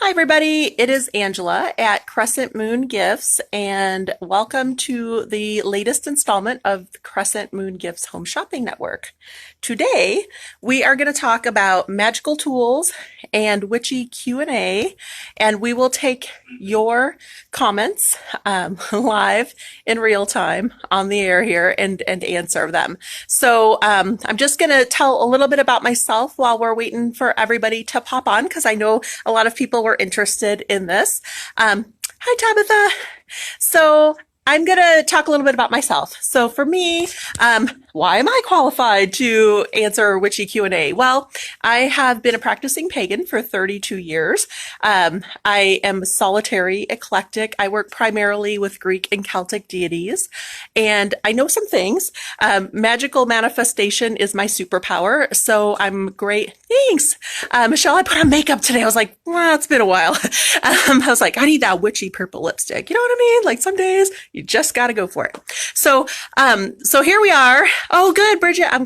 Hi, everybody. It is Angela at Crescent Moon Gifts, and welcome to the latest installment of the Crescent Moon Gifts Home Shopping Network. Today, we are going to talk about magical tools and witchy Q&A, and we will take your comments live in real time on the air here and answer them. So I'm just going to tell a little bit about myself while we're waiting for everybody to pop on, because I know a lot of people were interested in this. Hi, Tabitha. So I'm going to talk a little bit about myself. So for me, why am I qualified to answer witchy Q&A? Well, I have been a practicing pagan for 32 years. I am solitary, eclectic. I work primarily with Greek and Celtic deities, and I know some things. Magical manifestation is my superpower, so I'm great. Thanks. Michelle, I put on makeup today. I was like, well, it's been a while. I was like, I need that witchy purple lipstick. You know what I mean? Like some days you just got to go for it. So here we are. Oh, good, Bridget. I'm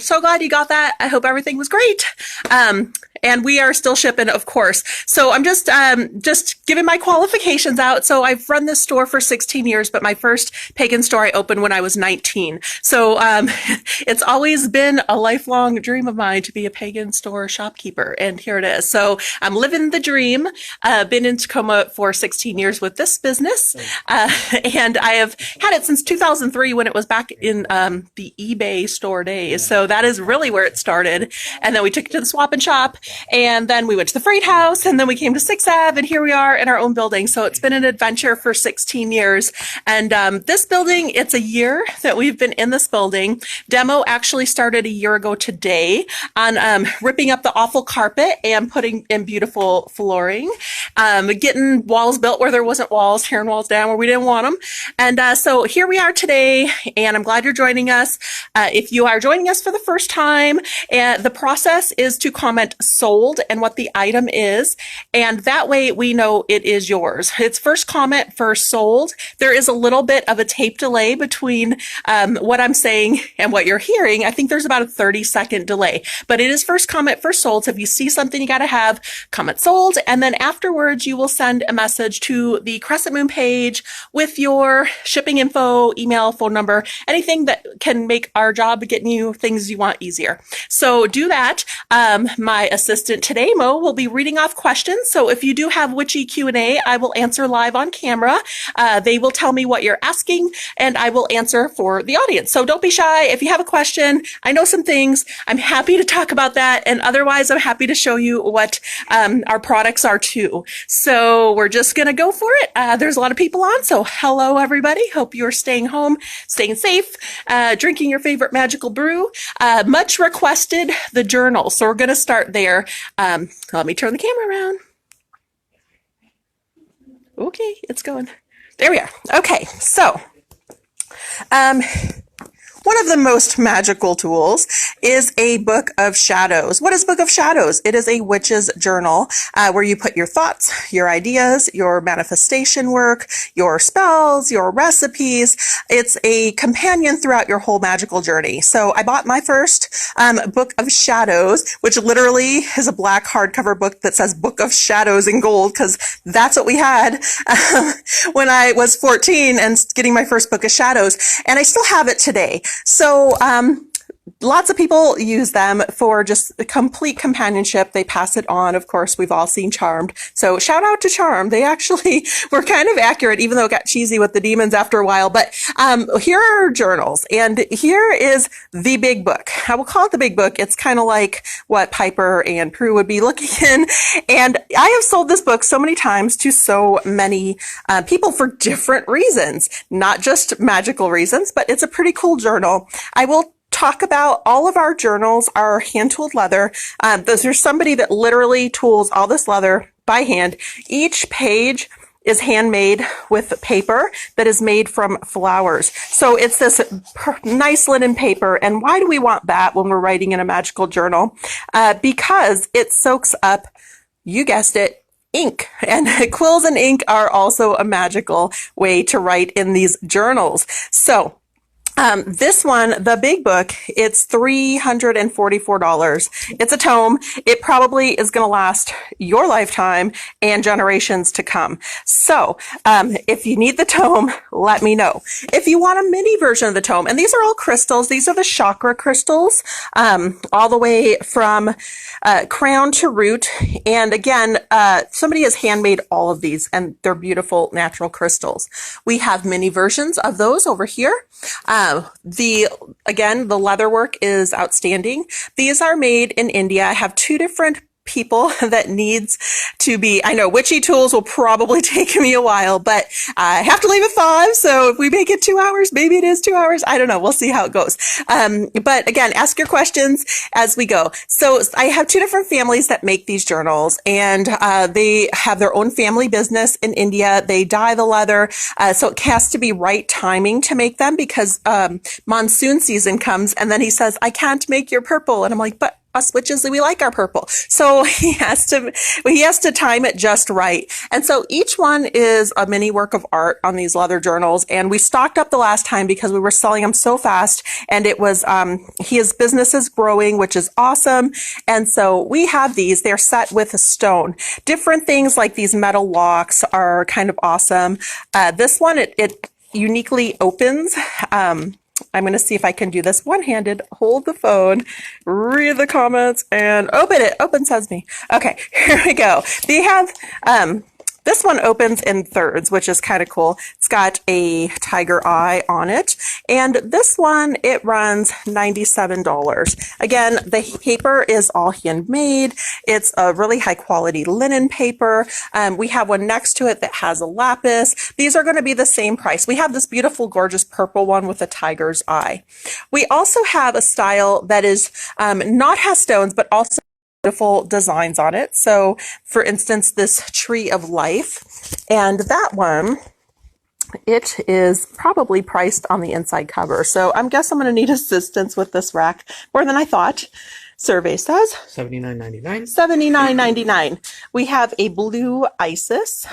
so glad you got that. I hope everything was great. And we are still shipping, of course. So I'm just giving my qualifications out. So I've run this store for 16 years, but my first pagan store I opened when I was 19. So it's always been a lifelong dream of mine to be a pagan store shopkeeper, and here it is. So I'm living the dream. Been in Tacoma for 16 years with this business, and I have had it since 2003 when it was back in the eBay store days. So that is really where it started. And then we took it to the Swap and Shop. And then we went to the Freight House, and then we came to 6th Ave, and here we are in our own building. So it's been an adventure for 16 years. And this building, it's a year that we've been in this building. Demo actually started a year ago today on ripping up the awful carpet and putting in beautiful flooring, getting walls built where there wasn't walls, tearing walls down where we didn't want them. And so here we are today, and I'm glad you're joining us. If you are joining us for the first time, the process is to comment sold and what the item is, and that way we know it is yours. It's first comment for sold. There is a little bit of a tape delay between what I'm saying and what you're hearing. I think there's about a 30-second delay, but it is first comment for sold. So if you see something you got to have, comment sold, and then afterwards you will send a message to the Crescent Moon page with your shipping info, email, phone number, anything that can make our job getting you things you want easier. So do that. My assistant today, Mo, will be reading off questions. So if you do have witchy Q&A, I will answer live on camera. They will tell me what you're asking, and I will answer for the audience. So don't be shy. If you have a question, I know some things. I'm happy to talk about that. And otherwise, I'm happy to show you what our products are too. So we're just going to go for it. There's a lot of people on. So hello, everybody. Hope you're staying home, staying safe, drinking your favorite magical brew. Much requested the journal. So we're going to start there. Let me turn the camera around. Okay, it's going. There we are. Okay, so one of the most magical tools is a book of shadows. What is Book of Shadows? It is a witch's journal where you put your thoughts, your ideas, your manifestation work, your spells, your recipes. It's a companion throughout your whole magical journey. So I bought my first Book of Shadows, which literally is a black hardcover book that says Book of Shadows in gold, because that's what we had when I was 14 and getting my first Book of Shadows. And I still have it today. So, lots of people use them for just complete companionship. They pass it on. Of course, we've all seen Charmed. So shout out to Charmed. They actually were kind of accurate, even though it got cheesy with the demons after a while. But here are journals, and here is the big book. I will call it the big book. It's kind of like what Piper and Prue would be looking in. And I have sold this book so many times to so many people for different reasons, not just magical reasons, but it's a pretty cool journal. I will talk about all of our journals are hand-tooled leather. There's somebody that literally tools all this leather by hand. Each page is handmade with paper that is made from flowers. So it's this nice linen paper. And why do we want that when we're writing in a magical journal? Because it soaks up, you guessed it, ink. And quills and ink are also a magical way to write in these journals. So This one, the big book, it's $344. It's a tome. It probably is going to last your lifetime and generations to come. So, if you need the tome, let me know. If you want a mini version of the tome, and these are all crystals, these are the chakra crystals, all the way from crown to root. And again, somebody has handmade all of these, and they're beautiful natural crystals. We have mini versions of those over here. The leather work is outstanding. These are made in India. I have two different people that needs to be, I know Witchy tools will probably take me a while, but I have to leave at 5. So if we make it 2 hours, maybe it is 2 hours. I don't know. We'll see how it goes. But again, ask your questions as we go. So I have two different families that make these journals, and they have their own family business in India. They dye the leather. So it has to be right timing to make them, because monsoon season comes, and then he says, I can't make your purple. And I'm like, but us witches, we like our purple. So he has to time it just right. And so each one is a mini work of art on these leather journals. And we stocked up the last time because we were selling them so fast, and it was, his business is growing, which is awesome. And so we have these, they're set with a stone. Different things like these metal locks are kind of awesome. This one, it uniquely opens. I'm going to see if I can do this one-handed. Hold the phone, read the comments, and open it. Open Sesame. Okay, here we go. They have, this one opens in thirds, which is kind of cool. It's got a tiger eye on it. And this one, it runs $97. Again, the paper is all handmade. It's a really high quality linen paper. We have one next to it that has a lapis. These are going to be the same price. We have this beautiful, gorgeous purple one with a tiger's eye. We also have a style that is not has stones, but also beautiful designs on it. So for instance, this tree of life, and that one, it is probably priced on the inside cover. So I guess I'm going to need assistance with this rack more than I thought. Survey says $79.99. $79.99. We have a blue Isis.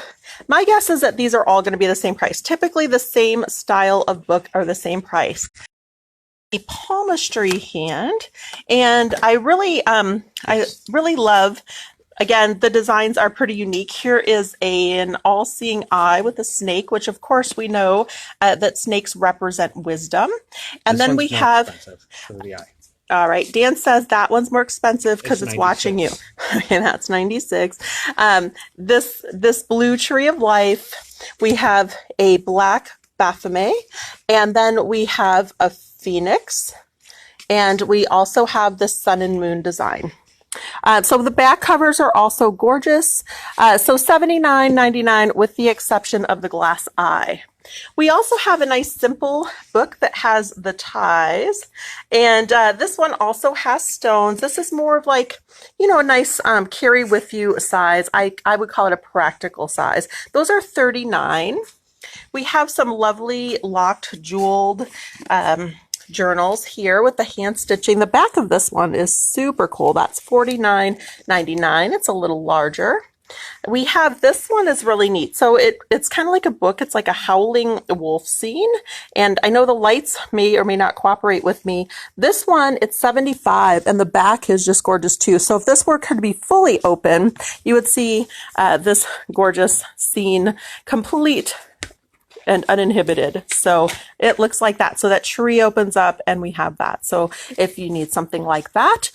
My guess is that these are all going to be the same price. Typically the same style of book are the same price. A palmistry hand, and I really love, again, the designs are pretty unique. Here is an all-seeing eye with a snake, which of course we know that snakes represent wisdom. And then we have for the eye. All right, Dan says that one's more expensive because it's watching you. Okay, that's 96. This blue tree of life, we have a black Baphomet, and then we have a phoenix, and we also have the sun and moon design. So the back covers are also gorgeous. So $79.99 with the exception of the glass eye. We also have a nice simple book that has the ties, and this one also has stones. This is more of like, a nice carry with you size. I would call it a practical size. Those are $39. We have some lovely locked jeweled journals here with the hand stitching. The back of this one is super cool. That's $49.99. It's a little larger. We have this one is really neat. So it's kind of like a book. It's like a howling wolf scene. And I know the lights may or may not cooperate with me. This one, it's $75, and the back is just gorgeous too. So if this were could be fully open, you would see this gorgeous scene complete and uninhibited. So it looks like that. So that tree opens up and we have that. So if you need something like that,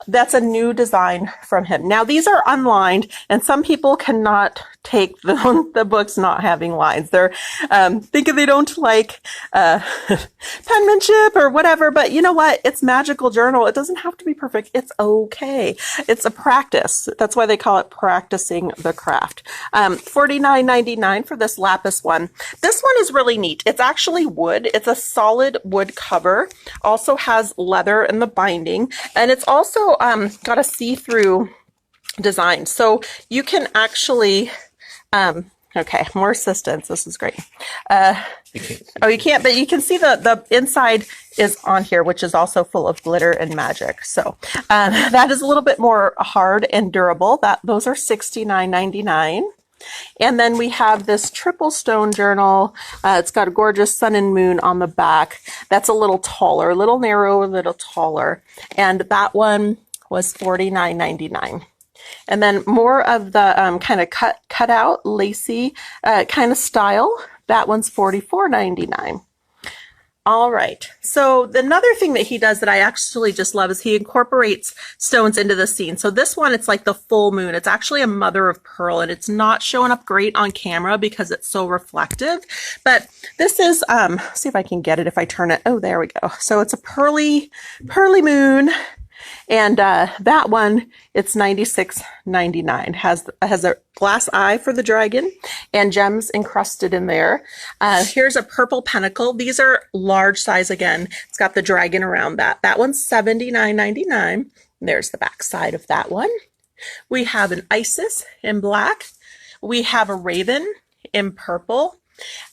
that's a new design from him. Now these are unlined, and some people cannot take the books not having lines. They're thinking they don't like penmanship or whatever, but you know what? It's magical journal. It doesn't have to be perfect. It's okay. It's a practice. That's why they call it practicing the craft. $49.99 for this lapis one. This one is really neat. It's actually wood. It's a solid wood cover. Also has leather in the binding, and it's also got a see-through design. So you can actually, okay, more assistance. This is great. You can't, but you can see the inside is on here, which is also full of glitter and magic. So that is a little bit more hard and durable. Those are $69.99. And then we have this triple stone journal. It's got a gorgeous sun and moon on the back. That's a little taller, a little narrow, a little taller. And that one was $49.99. And then more of the kind of cut out, lacy kind of style. That one's $44.99. All right. So another thing that he does that I actually just love is he incorporates stones into the scene. So this one, it's like the full moon. It's actually a mother of pearl, and it's not showing up great on camera because it's so reflective. But this is, see if I can get it if I turn it. Oh, there we go. So it's a pearly moon. And that one, it's $96.99. Has a glass eye for the dragon and gems encrusted in there. Here's a purple pentacle. These are large size again. It's got the dragon around that. That one's $79.99. There's the back side of that one. We have an Isis in black. We have a raven in purple.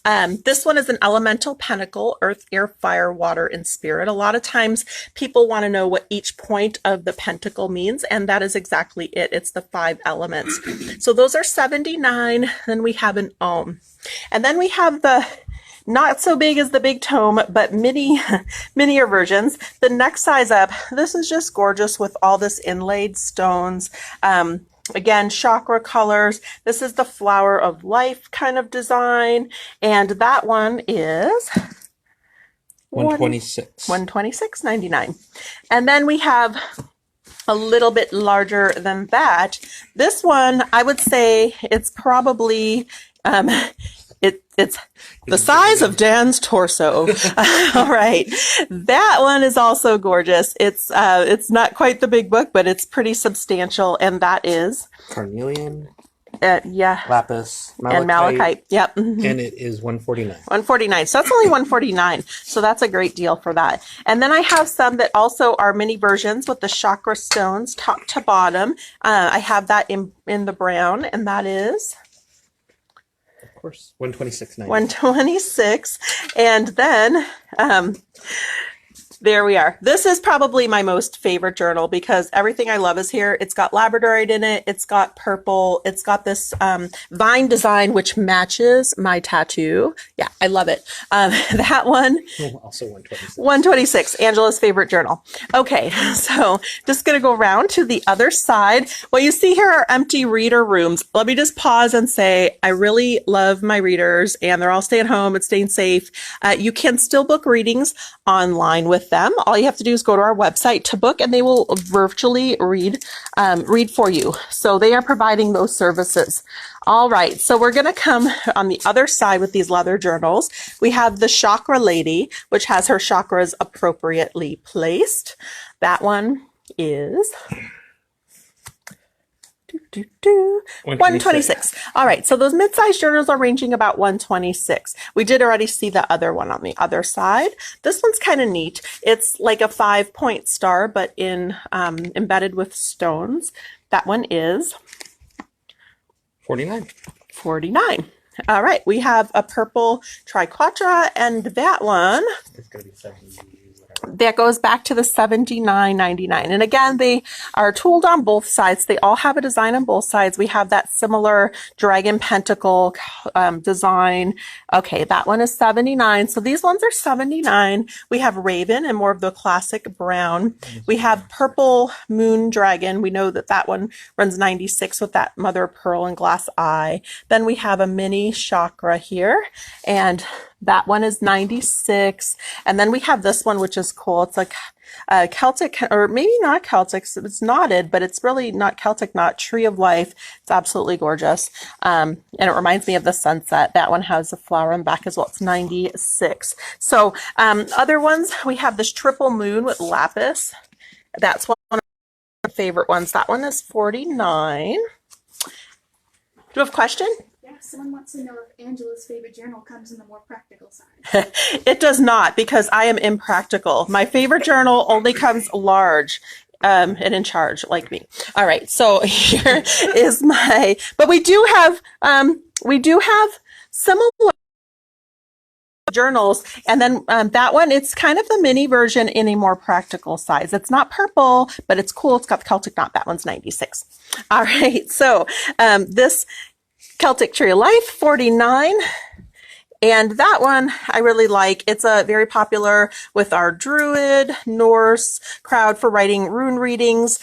This one is an elemental pentacle, earth, air, fire, water, and spirit. A lot of times people want to know what each point of the pentacle means, and that is exactly it. It's the 5 elements. So those are $79. Then we have an Om. And then we have the not so big as the big tome, but minier versions. The next size up, this is just gorgeous with all this inlaid stones. Again, chakra colors. This is the flower of life kind of design. And that one is $126.99. And then we have a little bit larger than that. This one, I would say it's probably it's the size of Dan's torso. All right. That one is also gorgeous. It's not quite the big book, but it's pretty substantial. And that is Carnelian. Yeah. Lapis. Malachite. And malachite. Yep. And it is $149. $149. So that's only $149. So that's a great deal for that. And then I have some that also are mini versions with the chakra stones top to bottom. I have that in the brown, and that is $126.90. $126. And then there we are. This is probably my most favorite journal because everything I love is here. It's got labradorite in it. It's got purple. It's got this vine design, which matches my tattoo. Yeah, I love it. That one. Also $126. $126, Angela's favorite journal. Okay, so just going to go around to the other side. What you see here are empty reader rooms. Let me just pause and say, I really love my readers and they're all staying home and staying safe. You can still book readings online with them. All you have to do is go to our website to book and they will virtually read for you. So they are providing those services. All right, so we're going to come on the other side with these leather journals. We have the Chakra Lady, which has her chakras appropriately placed. That one is $126. All right, so those mid-sized journals are ranging about $126. We did already see the other one on the other side. This one's kind of neat. It's like a 5-point star, but embedded with stones. That one is $49. All right, we have a purple triquetra, and that one, It's going to be 70. that goes back to the $79.99. And again, they are tooled on both sides. They all have a design on both sides. We have that similar dragon pentacle design. Okay, that one is $79. So these ones are $79. We have raven and more of the classic brown. We have purple moon dragon. We know that that one runs $96 with that mother of pearl and glass eye. Then we have a mini chakra here, and that one is $96. And then we have this one, which is cool. It's like Celtic, or maybe not Celtic. It's knotted, but it's really not Celtic knot. Tree of Life. It's absolutely gorgeous. And it reminds me of the sunset. That one has a flower on the back as well. It's $96. So other ones, we have this triple moon with lapis. That's one of my favorite ones. That one is $49. Do you have a question? Yeah, someone wants to know if Angela's favorite journal comes in the more practical side. It does not, because I am impractical. My favorite journal only comes large and in charge, like me. All right, so here is my, but we do have similar journals, and then that one, it's kind of the mini version in a more practical size. It's not purple, but it's cool. It's got the Celtic knot. That one's $96. All right, so this Celtic Tree of Life, 49. And that one I really like. It's a very popular with our Druid, Norse crowd for writing rune readings.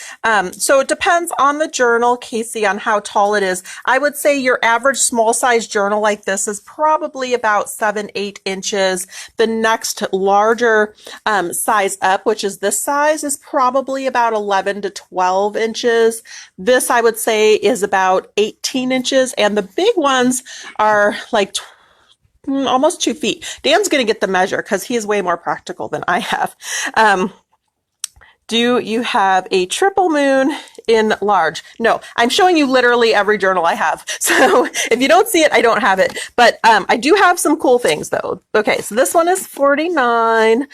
So it depends on the journal, Casey, on how tall it is. I would say your average small size journal like this is probably about 7-8 inches. The next larger size up, which is this size, is probably about 11 to 12 inches. This I would say is about 18 inches. And the big ones are like almost 2 feet. Dan's going to get the measure because he is way more practical than I have. Do you have a triple moon in large? No, I'm showing you literally every journal I have. So if you don't see it, I don't have it. But I do have some cool things though. Okay, so this one is 49.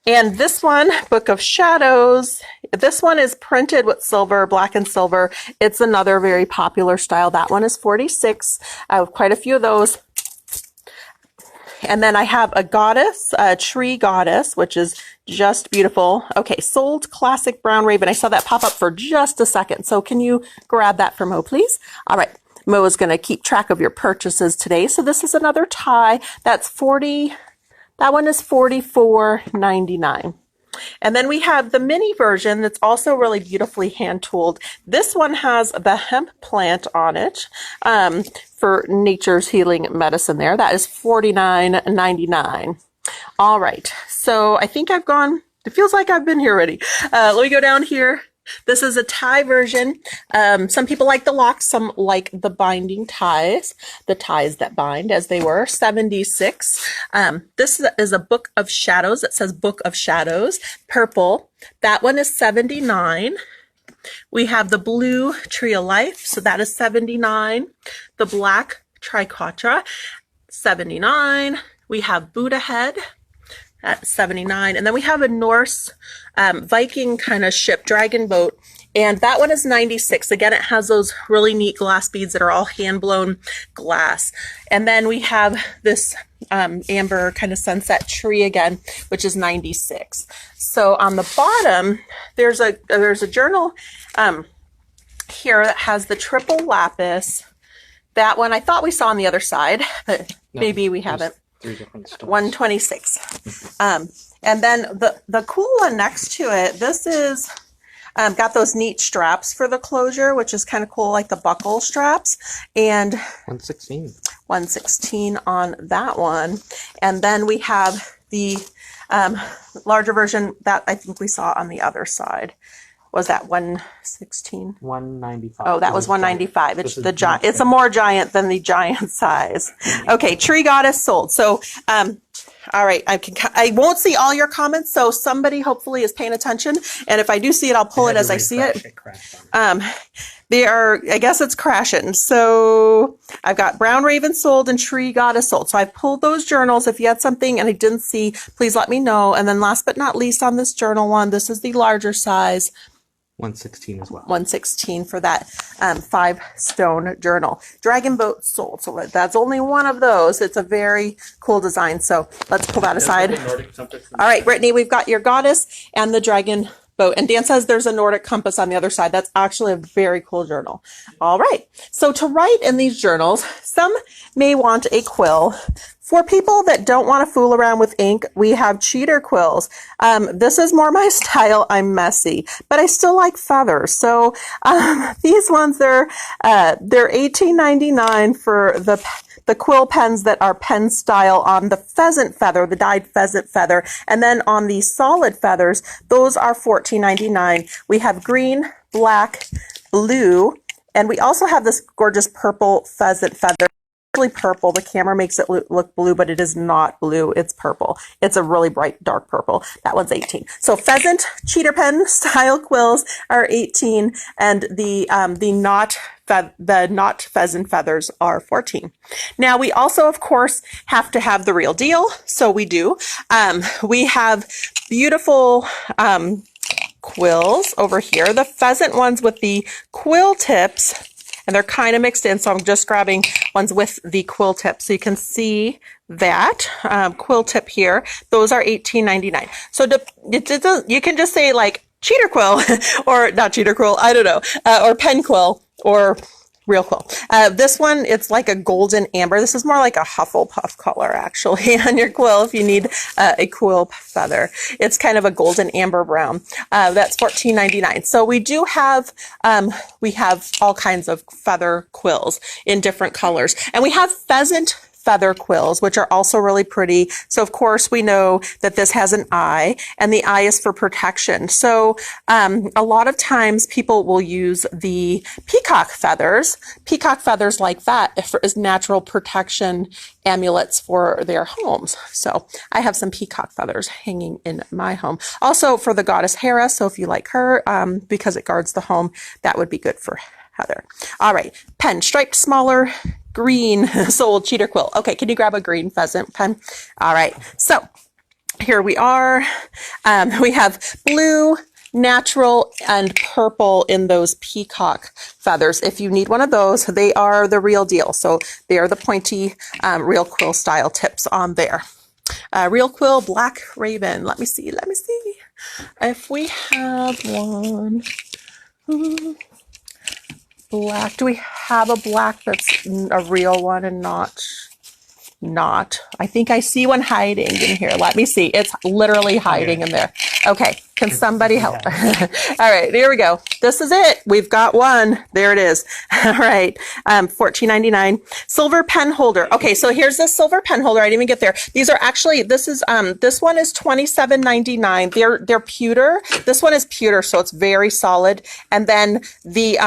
And this one, Book of Shadows, this one is printed with silver, black and silver. It's another very popular style. That one is 46. I have quite a few of those. And then I have a goddess, a tree goddess, which is just beautiful. Okay, sold classic brown raven. I saw that pop up for just a second. So can you grab that for Mo, please? All right. Mo is going to keep track of your purchases today. So this is another tie. That's 40. That one is $44.99. And then we have the mini version that's also really beautifully hand tooled. This one has the hemp plant on it for nature's healing medicine there. That is $49.99. All right. So I think I've gone, it feels like I've been here already. Let me go down here. This is a tie version. Some people like the locks, some like the binding ties, the ties that bind as they were, 76. This is a Book of Shadows. It says Book of Shadows, purple. That one is 79. We have the blue Tree of Life, so that is 79. The black Triquetra, 79. We have Buddha Head at 79. And then we have a Norse Viking kind of ship, dragon boat. And that one is 96. Again, it has those really neat glass beads that are all hand-blown glass. And then we have this amber kind of sunset tree again, which is 96. So on the bottom, there's a journal here that has the triple lapis. That one I thought we saw on the other side, but maybe we haven't. 3 different stones. 126. And then the cool one next to it, this is got those neat straps for the closure, which is kind of cool, like the buckle straps. And 116. 116 on that one. And then we have the larger version that I think we saw on the other side. Was that 116? 195. Oh, that was 195. It's the giant. It's a more giant than the giant size. Okay, Tree Goddess sold. So, all right, I won't see all your comments, so somebody hopefully is paying attention. And if I do see it, I'll pull it as I see it. I guess it's crashing. So I've got Brown Raven sold and Tree Goddess sold. So I've pulled those journals. If you had something and I didn't see, please let me know. And then last but not least on this journal one, this is the larger size. 116 as well. 116 for that 5-stone journal. Dragon boat sold. So that's only one of those. It's a very cool design. So let's pull that aside. All right, Brittany, we've got your goddess and the dragon boat. And Dan says there's a Nordic compass on the other side. That's actually a very cool journal. All right. So to write in these journals, some may want a quill. For people that don't want to fool around with ink, we have cheater quills. This is more my style. I'm messy, but I still like feathers. So these ones, they're $18.99 for the quill pens that are pen style on the pheasant feather, the dyed pheasant feather. And then on the solid feathers, those are $14.99. We have green, black, blue, and we also have this gorgeous purple pheasant feather. Purple. The camera makes it look blue, but it is not blue. It's purple. It's a really bright, dark purple. That one's 18. So pheasant cheater pen style quills are 18, and the knot pheasant feathers are 14. Now we also, of course, have to have the real deal. So we do. We have beautiful quills over here. The pheasant ones with the quill tips. And they're kind of mixed in, so I'm just grabbing ones with the quill tip. So you can see that quill tip here. Those are $18.99. So you can just say like cheater quill, or not cheater quill, I don't know, or pen quill, or Real cool. This one, it's like a golden amber. This is more like a Hufflepuff color, actually, on your quill if you need a quill feather. It's kind of a golden amber brown. That's $14.99. So we do have, we have all kinds of feather quills in different colors. And we have pheasant feather quills, which are also really pretty. So of course we know that this has an eye, and the eye is for protection. So a lot of times people will use the peacock feathers like that as natural protection amulets for their homes. So I have some peacock feathers hanging in my home. Also for the goddess Hera, so if you like her, because it guards the home, that would be good for Heather. All right, pen, striped, smaller, green sold cheater quill. Okay, can you grab a green pheasant pen? All right, so here we are. We have blue, natural, and purple in those peacock feathers. If you need one of those, they are the real deal. So they are the pointy real quill style tips on there. Real quill, black raven. Let me see if we have one. Black. Do we have a black that's a real one and not? I think I see one hiding in here. Let me see. It's literally hiding in there. Okay. Can somebody help? All right, here we go. This is it. We've got one. There it is. All right. $14.99. Silver pen holder. Okay, so here's this silver pen holder. I didn't even get there. These are actually, this one is $27.99. They're pewter. This one is pewter, so it's very solid. And then the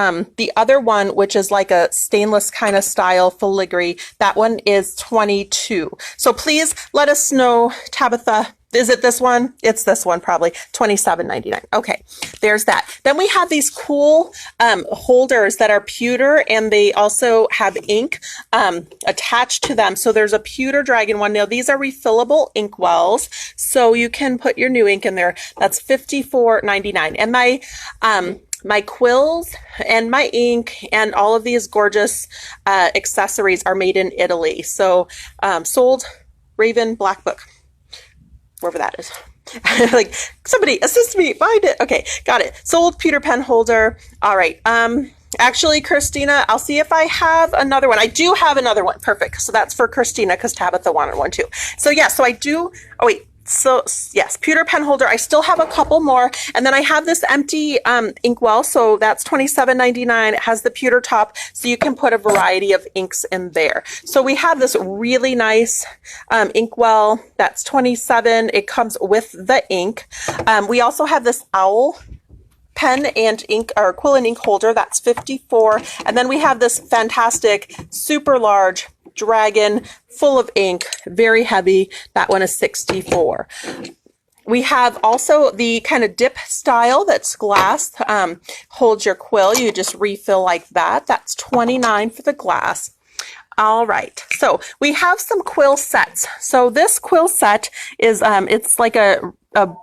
other one, which is like a stainless kind of style filigree, that one is $22. So please let us know, Tabitha. Is it this one? It's this one, probably $27.99. Okay, there's that. Then we have these cool holders that are pewter, and they also have ink attached to them. So there's a pewter dragon one. Now these are refillable ink wells, so you can put your new ink in there. That's $54.99. And my quills and my ink and all of these gorgeous accessories are made in Italy. So sold Raven Black Book. Wherever that is. Like, somebody assist me, find it. Okay, got it. Sold pewter pen holder. All right. Actually, Christina, I'll see if I have another one. I do have another one. Perfect. So that's for Christina because Tabitha wanted one too. So yeah, so I do. Oh wait. So yes, pewter pen holder. I still have a couple more, and then I have this empty inkwell. So that's $27.99. It has the pewter top, so you can put a variety of inks in there. So we have this really nice inkwell. That's $27. It comes with the ink. We also have this owl pen and ink, or quill and ink holder. That's $54. And then we have this fantastic, super large dragon full of ink, very heavy. That one is $64. We have also the kind of dip style that's glass, holds your quill. You just refill like that. That's $29 for the glass. All right, so we have some quill sets. So this quill set is, it's like a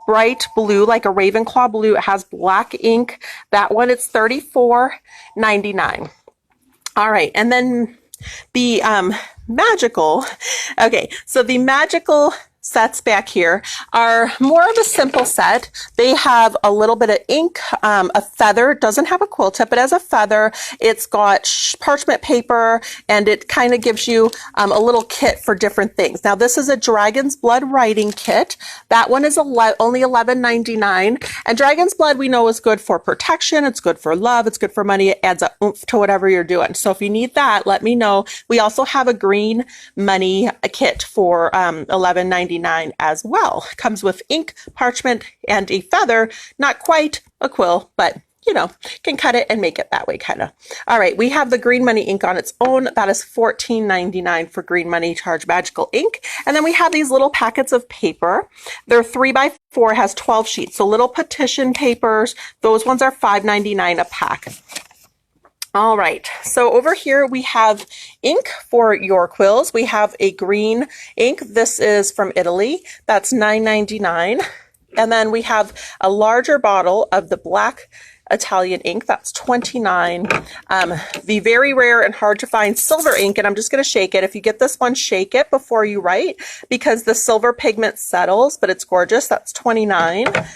bright blue, like a Ravenclaw blue. It has black ink. That one, it's $34.99. All right, and then the magical, okay, so the magical sets back here are more of a simple set. They have a little bit of ink, a feather. It doesn't have a quill tip. It has a feather. It's got parchment paper, and it kind of gives you a little kit for different things. Now, this is a Dragon's Blood writing kit. That one is only $11.99. And Dragon's Blood we know is good for protection. It's good for love. It's good for money. It adds a oomph to whatever you're doing. So if you need that, let me know. We also have a green money kit for $11.99 as well. Comes with ink, parchment, and a feather. Not quite a quill, but you know, can cut it and make it that way kind of. All right, we have the green money ink on its own. That is $14.99 for green money charge magical ink. And then we have these little packets of paper. They're 3x4, has 12 sheets. So little petition papers. Those ones are $5.99 a pack. All right, so over here we have ink for your quills. We have a green ink. This is from Italy. That's $9.99. And then we have a larger bottle of the black Italian ink. That's $29. The very rare and hard to find silver ink, and I'm just going to shake it. If you get this one, shake it before you write because the silver pigment settles, but it's gorgeous. That's $29.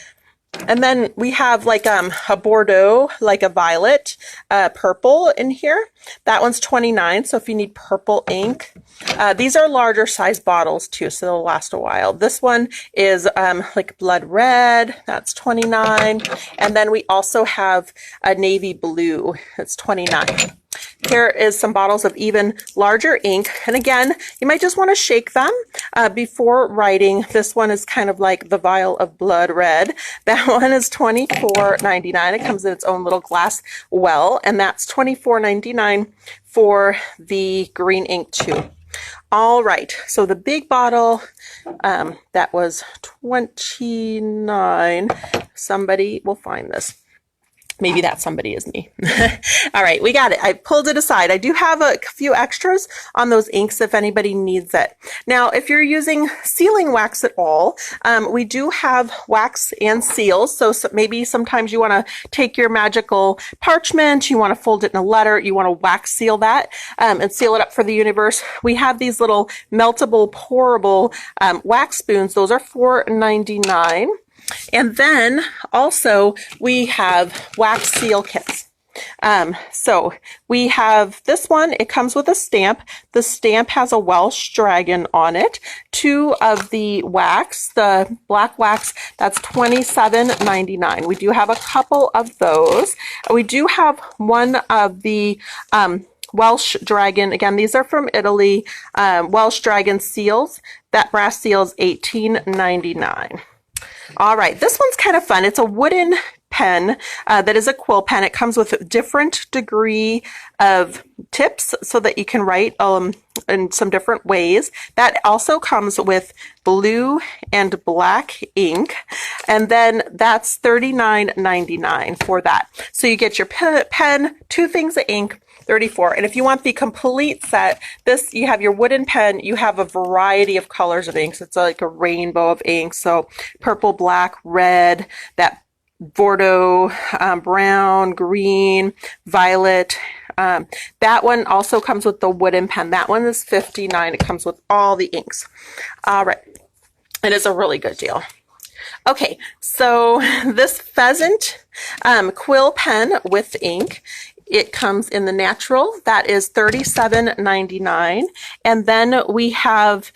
And then we have like a Bordeaux, like a violet, purple in here. That one's 29. So if you need purple ink, these are larger size bottles too, so they'll last a while. This one is like blood red. That's 29. And then we also have a navy blue. It's 29. Here is some bottles of even larger ink. And again, you might just want to shake them before writing. This one is kind of like the vial of blood red. That one is $24.99. It comes in its own little glass well, and that's $24.99 for the green ink too. All right, so the big bottle, that was $29. Somebody will find this. Maybe that somebody is me. All right, we got it. I pulled it aside. I do have a few extras on those inks if anybody needs it. Now, if you're using sealing wax at all, we do have wax and seals. So maybe sometimes you want to take your magical parchment, you want to fold it in a letter, you want to wax seal that and seal it up for the universe. We have these little meltable, pourable wax spoons. Those are $4.99. And then also we have wax seal kits. So we have this one. It comes with a stamp. The stamp has a Welsh dragon on it. 2 of the wax, the black wax, that's $27.99. We do have a couple of those. We do have one of the Welsh dragon. Again, these are from Italy. Welsh dragon seals. That brass seal is $18.99. All right, this one's kind of fun. It's a wooden pen that is a quill pen. It comes with a different degree of tips so that you can write in some different ways. That also comes with blue and black ink, and then that's $39.99 for that. So you get your pen, 2 things of ink, 34. And if you want the complete set, this, you have your wooden pen, you have a variety of colors of inks. It's like a rainbow of ink. So purple, black, red, that Bordeaux, brown, green, violet. That one also comes with the wooden pen. That one is $59. It comes with all the inks. All right. It is a really good deal. Okay, so this pheasant quill pen with ink, it comes in the natural. That is $37.99. And then we have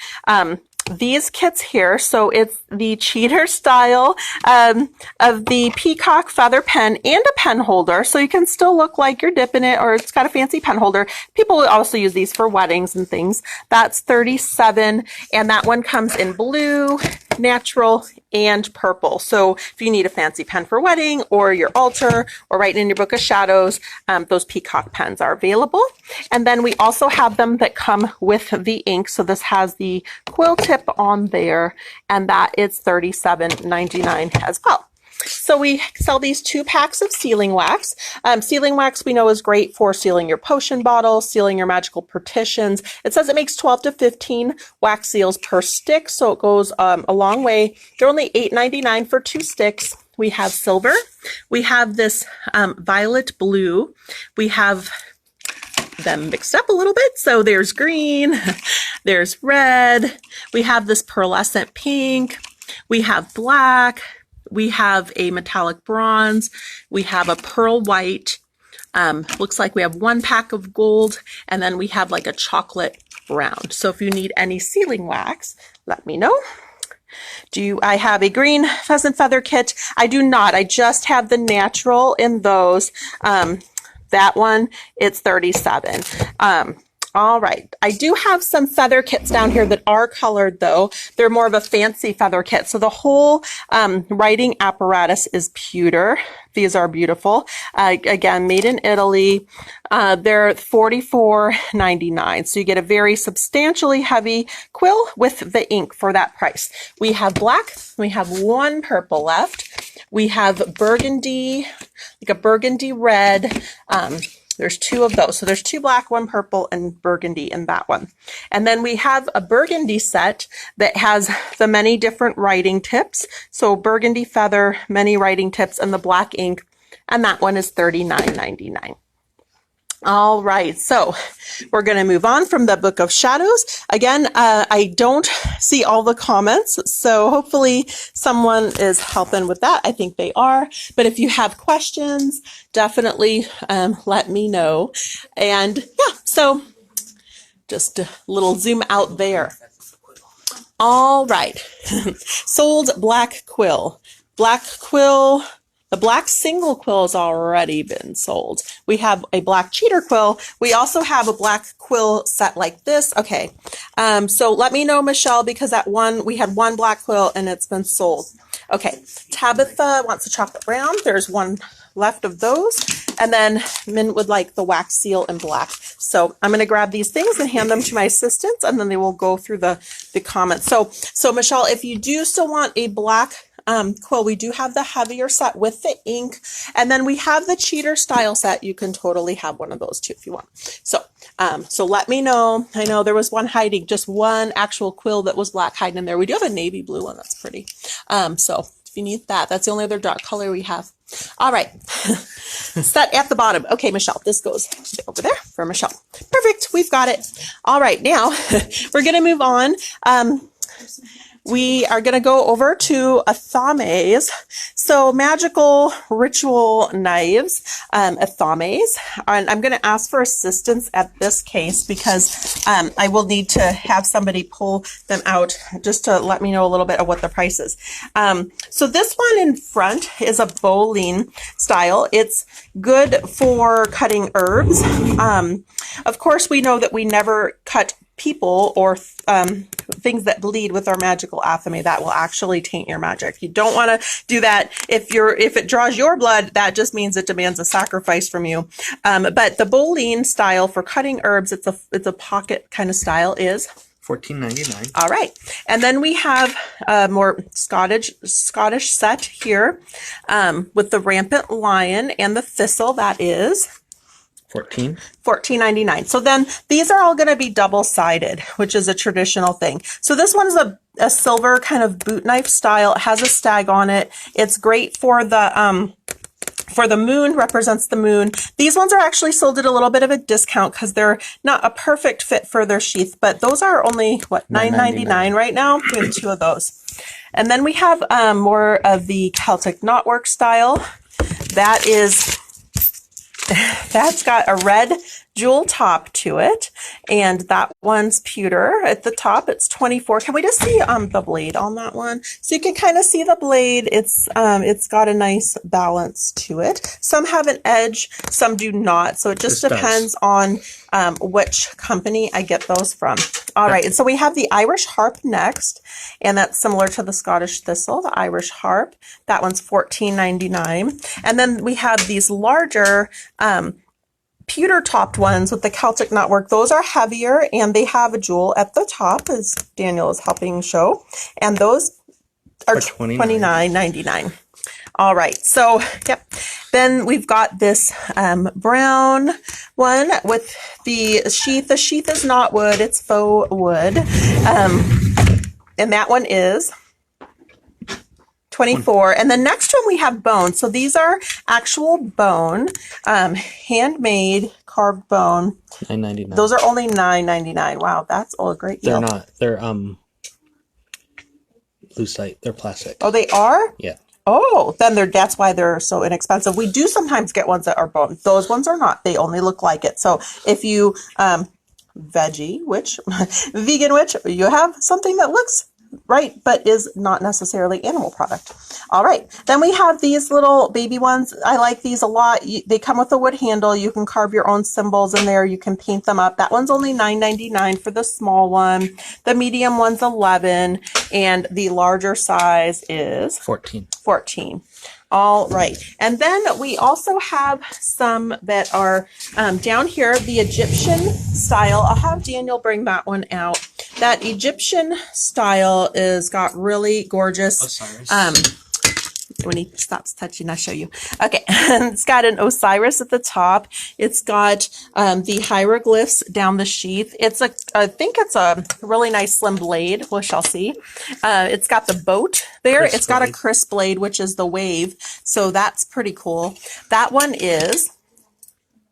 these kits here. So it's the cheater style of the peacock feather pen and a pen holder. So you can still look like you're dipping it, or it's got a fancy pen holder. People will also use these for weddings and things. That's $37. And that one comes in blue, natural, and purple. So if you need a fancy pen for wedding or your altar or writing in your book of shadows, those peacock pens are available. And then we also have them that come with the ink. So this has the quill tip on there, and that is $37.99 as well. So we sell these 2 packs of sealing wax. Sealing wax we know is great for sealing your potion bottles, sealing your magical partitions. It says it makes 12 to 15 wax seals per stick, so it goes a long way. They're only $8.99 for 2 sticks. We have silver. We have this violet blue. We have them mixed up a little bit. So there's green, there's red. We have this pearlescent pink. We have black. We have a metallic bronze. We have a pearl white. Looks like we have 1 pack of gold, and then we have like a chocolate brown. So if you need any sealing wax, let me know. I have a green pheasant feather kit? I do not. I just have the natural in those. That one, it's $37. All right. I do have some feather kits down here that are colored, though. They're more of a fancy feather kit. So the whole writing apparatus is pewter. These are beautiful. Again, made in Italy. They're $44.99. So you get a very substantially heavy quill with the ink for that price. We have black. We have 1 purple left. We have burgundy, like a burgundy red. There's 2 of those. So there's 2 black, 1 purple, and burgundy in that one. And then we have a burgundy set that has the many different writing tips. So burgundy feather, many writing tips, and the black ink. And that one is $39.99. All right, so we're going to move on from the Book of Shadows. Again, I don't see all the comments, so hopefully someone is helping with that. I think they are. But if you have questions, definitely let me know. And yeah, so just a little zoom out there. All right, sold black quill. Black quill. The black single quill has already been sold. We have a black cheater quill. We also have a black quill set like this. Okay, so let me know, Michelle, because at one, we had one black quill and it's been sold. Okay, Tabitha wants a chocolate brown. There's one left of those. And then Min would like the wax seal in black. So I'm going to grab these things and hand them to my assistants, and then they will go through the comments. So Michelle, if you do still want a black quill, we do have the heavier set with the ink, and then we have the cheater style set. You can totally have one of those too if you want. So let me know. I know there was one hiding, just one actual quill that was black hiding in there. We do have a navy blue one that's pretty. So if you need that, that's the only other dark color we have. All right, set at the bottom. Okay, Michelle, this goes over there for Michelle. Perfect, we've got it. All right, now we're gonna move on. We are going to go over to athames. So magical ritual knives, athames. And I'm going to ask for assistance at this case because I will need to have somebody pull them out just to let me know a little bit of what the price is. So this one in front is a bowline style. It's good for cutting herbs. Of course, we know that we never cut people or things that bleed with our magical athame. That will actually taint your magic. You don't want to do that. If it draws your blood, that just means it demands a sacrifice from you. But the bowline style for cutting herbs, it's a pocket kind of style, is $14.99. all right. And then we have a more Scottish set here with the rampant lion and the thistle. That is $14.99. So then these are all going to be double-sided, which is a traditional thing. So this one is a silver kind of boot knife style. It has a stag on it. It's great for the moon, represents the moon. These ones are actually sold at a little bit of a discount because they're not a perfect fit for their sheath, but those are only, what, $9.99 right now? We have two of those. And then we have more of the Celtic knotwork style. That's got a red jewel top to it, and that one's pewter at the top. It's $24. Can we just see the blade on that one? So you can kind of see the blade. It's got a nice balance to it. Some have an edge, some do not. So it just depends on which company I get those from. All right, and so we have the Irish harp next, and that's similar to the Scottish thistle, the Irish harp. That one's $14.99. And then we have these larger pewter topped ones with the Celtic knotwork. Those are heavier and they have a jewel at the top, as Daniel is helping show. And those are $29.99. All right, so yep. Then we've got this brown one with the sheath. The sheath is not wood, it's faux wood. And that one is $24. And the next one we have bone. So these are actual bone, handmade carved bone. $9.99. Those are only $9.99. Wow, that's a great deal. They're not. They're lucite. They're plastic. Oh, they are? Yeah. Oh, then that's why they're so inexpensive. We do sometimes get ones that are bone. Those ones are not. They only look like it. So if you vegan witch, you have something that looks right, but is not necessarily animal product. All right, then we have these little baby ones. I like these a lot. They come with a wood handle. You can carve your own symbols in there. You can paint them up. That one's only $9.99 for the small one. The medium one's $11, and the larger size is $14. All right, and then we also have some that are down here, the Egyptian style. I'll have Daniel bring that one out. That Egyptian style is got really gorgeous. Osiris. When he stops touching, I'll show you. Okay, it's got an Osiris at the top. It's got the hieroglyphs down the sheath. I think it's a really nice slim blade. We shall see. It's got the boat there. It's got a crisp blade, which is the wave. So that's pretty cool. That one is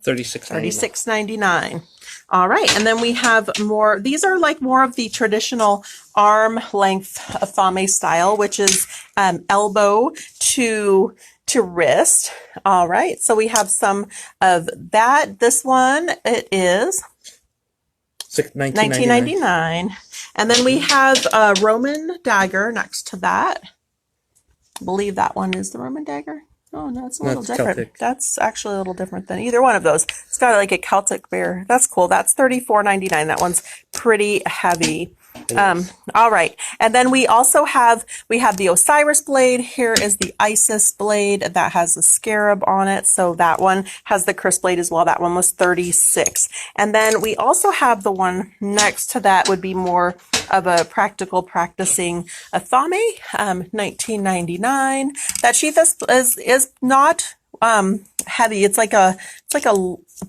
$36.99. $36.99. All right, and then we have more. These are like more of the traditional arm length fame style, which is elbow to wrist. All right, so we have some of that. This one, it is $19.99. And then we have a Roman dagger next to that. I believe that one is the Roman dagger. Oh, no, it's a little different. Celtic. That's actually a little different than either one of those. It's got like a Celtic bear. That's cool. That's $34.99. That one's pretty heavy. All right. And then we also have the Osiris blade. Here is the Isis blade that has a scarab on it. So that one has the Chris blade as well. That one was $36. And then we also have the one next to that would be more of a practical practicing Athame, $19.99. That sheath is not heavy. It's like a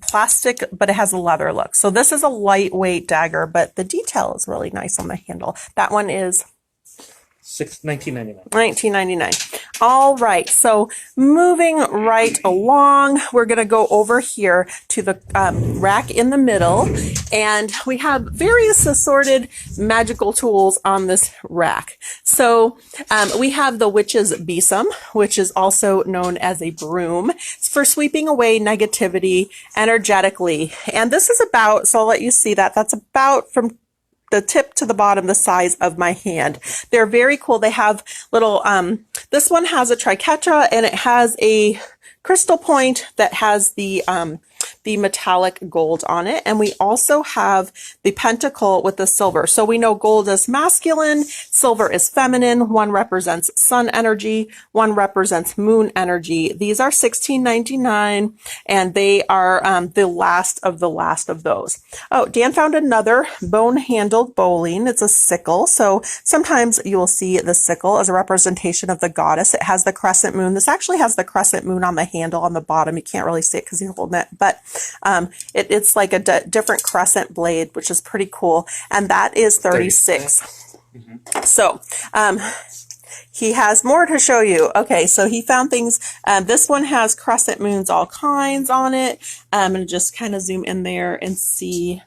plastic, but it has a leather look. So this is a lightweight dagger, but the detail is really nice on the handle. That one is $19.99. All right, so moving right along, we're going to go over here to the rack in the middle, and we have various assorted magical tools on this rack. So we have the Witch's Besom, which is also known as a broom. It's for sweeping away negativity energetically. And this is about, so I'll let you see that, that's about from the tip to the bottom, the size of my hand. They're very cool. They have little, this one has a triquetra and it has a crystal point that has the metallic gold on it. And we also have the pentacle with the silver. So we know gold is masculine, silver is feminine. One represents sun energy, one represents moon energy. These are $16.99 and they are the last of those. Oh, Dan found another bone-handled bowling. It's a sickle. So sometimes you will see the sickle as a representation of the goddess. It has the crescent moon. This actually has the crescent moon on the handle on the bottom. You can't really see it because you're holding it, but it's like a different crescent blade, which is pretty cool. And that is 36. So, he has more to show you. Okay, so he found things. This one has crescent moons, all kinds on it. I'm going to just kind of zoom in there and see.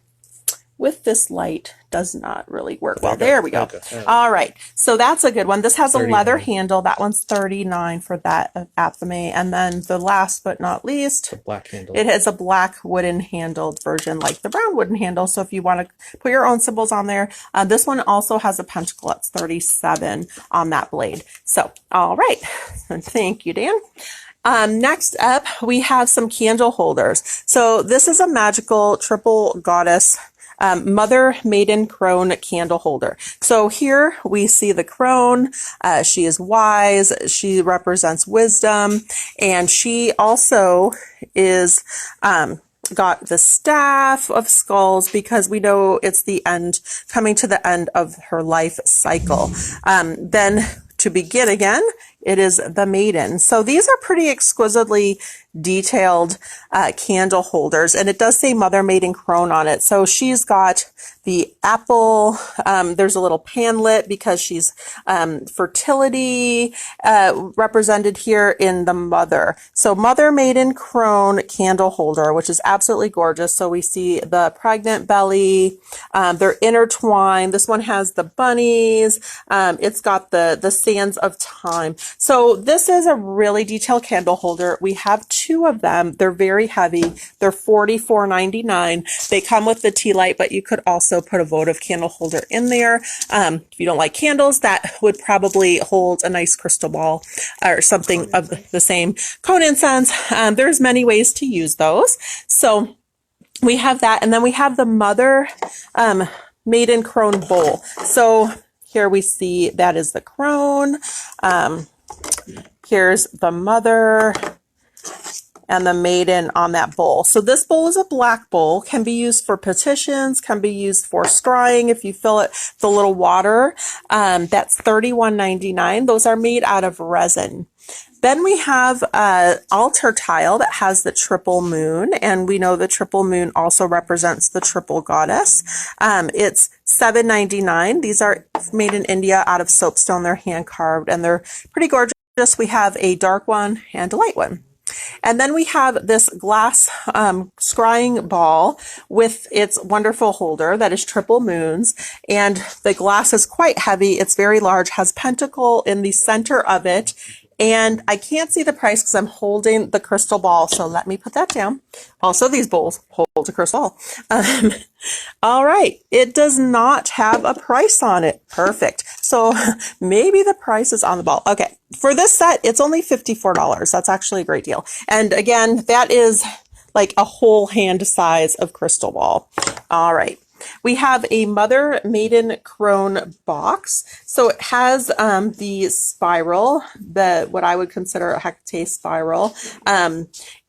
With this light does not really work well. There we go. All right. So that's a good one. This has a leather handle. That one's $39 for that Athame. And then the last but not least, Black handle. it has a black wooden handled version like the brown wooden handle. So if you want to put your own symbols on there, this one also has a pentacle. It's $37 on that blade. So, all right. Thank you, Dan. Next up, we have some candle holders. So this is a magical triple goddess mother maiden crone candle holder. So here we see the crone. She is wise. She represents wisdom, and she also is got the staff of skulls because we know it's the end, coming to the end of her life cycle. Then to begin again, it is the maiden. So these are pretty exquisitely detailed candle holders, and it does say Mother Maiden Crone on it. So she's got the apple. There's a little panlet because she's fertility represented here in the mother. So Mother Maiden Crone candle holder, which is absolutely gorgeous. So we see the pregnant belly. They're intertwined. This one has the bunnies. It's got the sands of time. So this is a really detailed candle holder. We have two of them. They're very heavy. They're $44.99. They come with the tea light, but you could also put a votive candle holder in there. If you don't like candles, that would probably hold a nice crystal ball or something of the same. Cone incense. There's many ways to use those. So we have that. And then we have the Mother Maiden Crone bowl. So here we see that is the crone. Here's the mother and the maiden on that bowl. So this bowl is a black bowl, can be used for petitions, can be used for scrying if you fill it with a little water. That's $31.99. Those are made out of resin. Then we have an altar tile that has the triple moon, and we know the triple moon also represents the triple goddess. It's $7.99. These are made in India out of soapstone. They're hand carved and they're pretty gorgeous. We have a dark one and a light one. And then we have this glass scrying ball with its wonderful holder that is triple moons. And the glass is quite heavy. It's very large, has pentacle in the center of it. And I can't see the price because I'm holding the crystal ball. So let me put that down. Also, these bowls hold a crystal ball. All right. It does not have a price on it. Perfect. So maybe the price is on the ball. Okay. For this set, it's only $54. That's actually a great deal. And again, that is like a whole hand size of crystal ball. All right. We have a mother maiden crone box. So it has the spiral, what I would consider a Hecate spiral.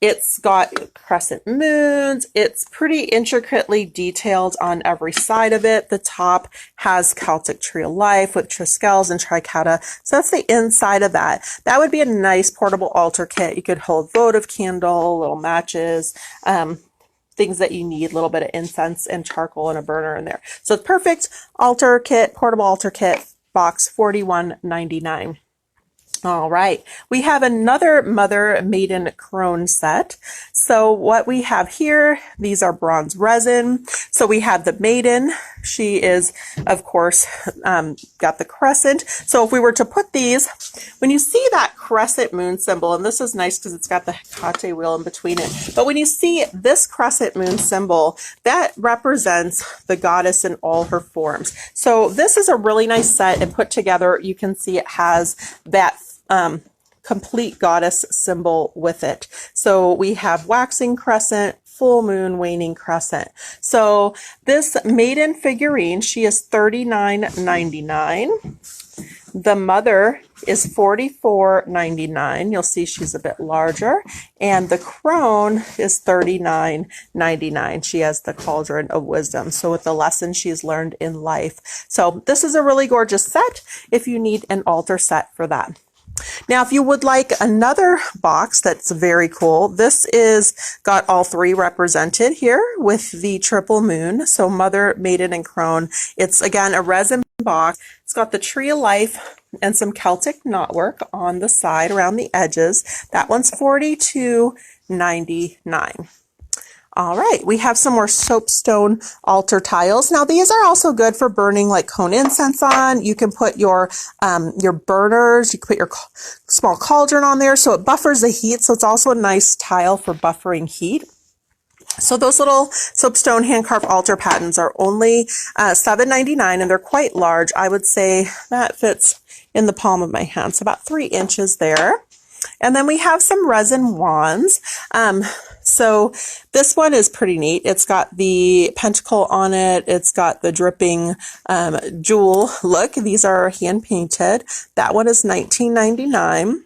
It's got crescent moons. It's pretty intricately detailed on every side of it. The top has Celtic tree of life with triskells and tricata. So that's the inside of that. That would be a nice portable altar kit. You could hold votive candle, little matches, things that you need, a little bit of incense and charcoal and a burner in there. So it's perfect altar kit, portable altar kit, box $41.99. All right, we have another mother maiden crone set. So what we have here, these are bronze resin. So we have the maiden. She is, of course, got the crescent. So if we were to put these, when you see that crescent moon symbol, and this is nice because it's got the Hecate wheel in between it, but when you see this crescent moon symbol, that represents the goddess in all her forms. So this is a really nice set and put together. You can see it has that complete goddess symbol with it. So we have waxing crescent, full moon, waning crescent. So this maiden figurine, she is $39.99. The mother is $44.99. You'll see she's a bit larger. And the crone is $39.99. She has the cauldron of wisdom. So with the lessons she's learned in life. So this is a really gorgeous set if you need an altar set for that. Now, if you would like another box that's very cool, this is got all three represented here with the triple moon. So mother, maiden, and crone. It's again a resin box. It's got the tree of life and some Celtic knotwork on the side around the edges. That one's $42.99. All right, we have some more soapstone altar tiles. Now these are also good for burning like cone incense on. You can put your burners, you can put your small cauldron on there so it buffers the heat. So it's also a nice tile for buffering heat. So those little soapstone hand-carved altar patterns are only $7.99 and they're quite large. I would say that fits in the palm of my hand, so about 3 inches there. And then we have some resin wands. So this one is pretty neat. It's got the pentacle on it. It's got the dripping jewel look. These are hand painted. That one is $19.99.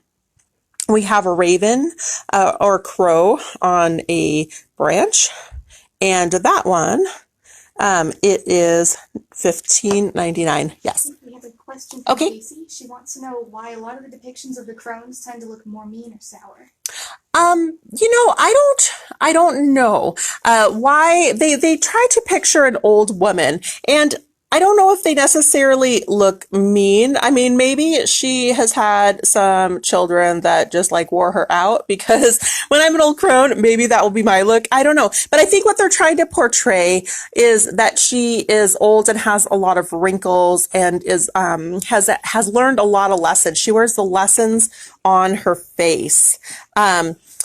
We have a raven or crow on a branch. And that one, it is $15.99. Yes. We have a question from Okay. Casey. She wants to know why a lot of the depictions of the crones tend to look more mean or sour. I don't know why they try to picture an old woman, and I don't know if they necessarily look mean. I mean, maybe she has had some children that just like wore her out, because when I'm an old crone, maybe that will be my look. I don't know. But I think what they're trying to portray is that she is old and has a lot of wrinkles and is has learned a lot of lessons. She wears the lessons on her face.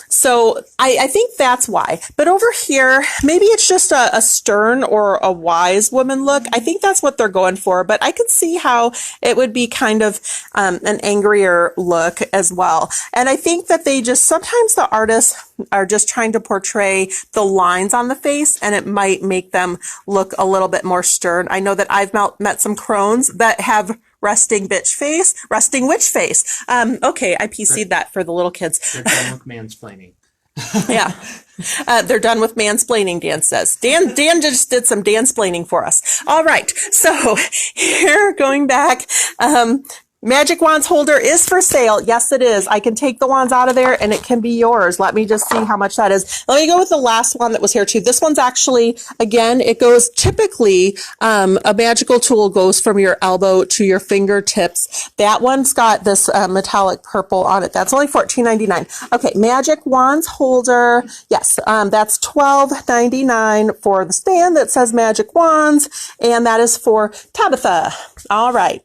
So I think that's why. But over here, maybe it's just a stern or a wise woman look. I think that's what they're going for. But I could see how it would be kind of an angrier look as well. And I think that sometimes the artists are just trying to portray the lines on the face, and it might make them look a little bit more stern. I know that I've met some crones that have resting witch face. Okay, I PC'd that for the little kids. They're done with mansplaining. Yeah. They're done with mansplaining, Dan says. Dan just did some dansplaining for us. All right. So here, going back, Magic Wands holder is for sale. Yes, it is. I can take the wands out of there and it can be yours. Let me just see how much that is. Let me go with the last one that was here too. This one's actually, again, it goes typically, a magical tool goes from your elbow to your fingertips. That one's got this metallic purple on it. That's only $14.99. Okay, Magic Wands holder. Yes, that's $12.99 for the stand that says Magic Wands. And that is for Tabitha. All right.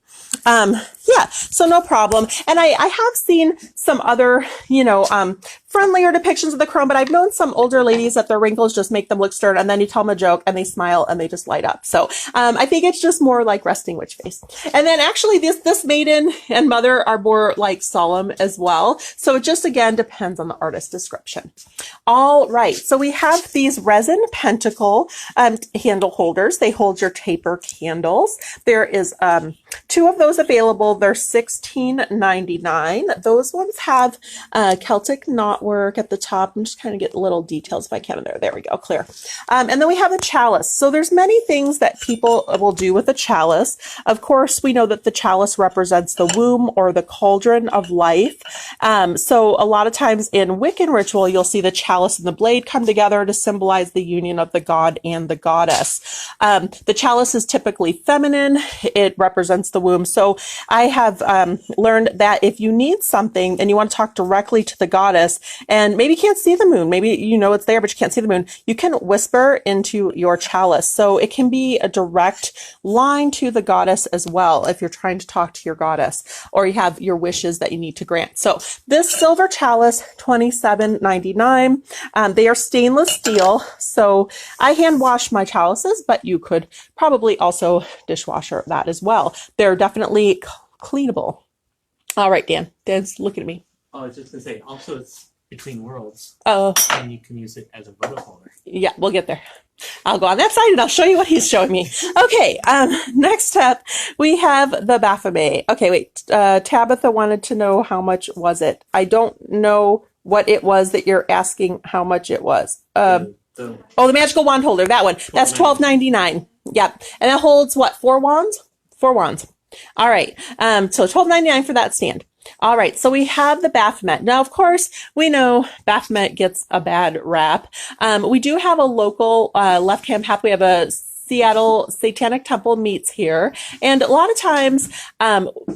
Yeah, so no problem. And I have seen some other, friendlier depictions of the crone, but I've known some older ladies that their wrinkles just make them look stern, and then you tell them a joke and they smile and they just light up. So I think it's just more like resting witch face. And then actually this maiden and mother are more like solemn as well. So it just again depends on the artist description. All right, so we have these resin pentacle handle holders. They hold your taper candles. There is 2 of those available. They're $16.99. Those ones have Celtic knotwork at the top. I'm just kind of getting little details if I can in there. There we go, clear. And then we have a chalice. So there's many things that people will do with a chalice. Of course, we know that the chalice represents the womb or the cauldron of life. So a lot of times in Wiccan ritual, you'll see the chalice and the blade come together to symbolize the union of the god and the goddess. The chalice is typically feminine. It represents the womb. So I have learned that if you need something and you want to talk directly to the goddess and maybe you can't see the moon, maybe you know it's there, but you can't see the moon, you can whisper into your chalice. So it can be a direct line to the goddess as well if you're trying to talk to your goddess or you have your wishes that you need to grant. So this silver chalice, $27.99. They are stainless steel. So I hand wash my chalices, but you could probably also dishwasher that as well. They're definitely cleanable. All right, Dan. Dan's looking at me. Oh, I was just gonna say. Also, it's between worlds, Oh, and you can use it as a photo holder. yeah, we'll get there. I'll go on that side and I'll show you what he's showing me. Okay, next up, we have the Baphomet. Okay, wait. Tabitha wanted to know how much was it. I don't know what it was that you're asking how much it was. Oh, the magical wand holder, that one. That's $12.99. Yep. And it holds what, 4 wands? 4 wands. All right. So $12.99 for that stand. All right. So we have the Baphomet. Now, of course, we know Baphomet gets a bad rap. We do have a local left-hand path. We have a Seattle Satanic Temple meets here. And a lot of times,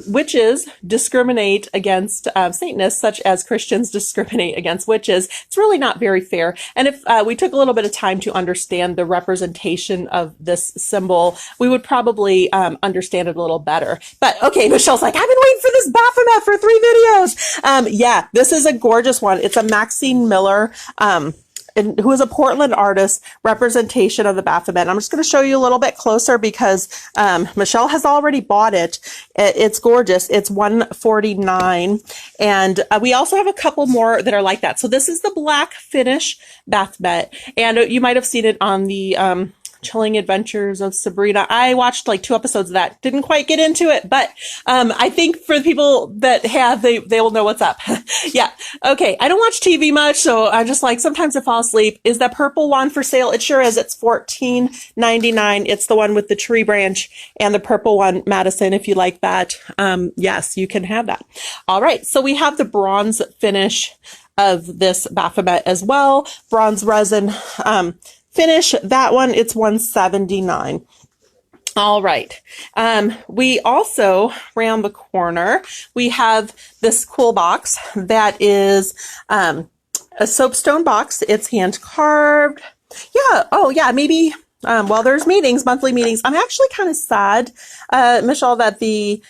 witches discriminate against Satanists, such as Christians discriminate against witches. It's really not very fair. And if we took a little bit of time to understand the representation of this symbol, we would probably understand it a little better. But okay, Michelle's like, I've been waiting for this Baphomet for 3 videos. Yeah, this is a gorgeous one. It's a Maxine Miller, who is a Portland artist, representation of the Baphomet. I'm just going to show you a little bit closer because Michelle has already bought it. It's gorgeous. It's $149. And we also have a couple more that are like that. So this is the black finish Baphomet. And you might have seen it on the Chilling Adventures of Sabrina. I watched like 2 episodes of that. Didn't quite get into it, but I think for the people that have, they will know what's up. Yeah. Okay. I don't watch TV much, so I just like sometimes I fall asleep. Is that purple wand for sale? It sure is. It's $14.99. It's the one with the tree branch and the purple one, Madison, if you like that. Yes, you can have that. All right. So we have the bronze finish of this Baphomet as well. Bronze resin, finish. That one, it's $179. All right. We also, around the corner, we have this cool box that is a soapstone box. It's hand carved. Yeah. Oh, yeah. Maybe, well, there's meetings, monthly meetings. I'm actually kind of sad, Michelle, that the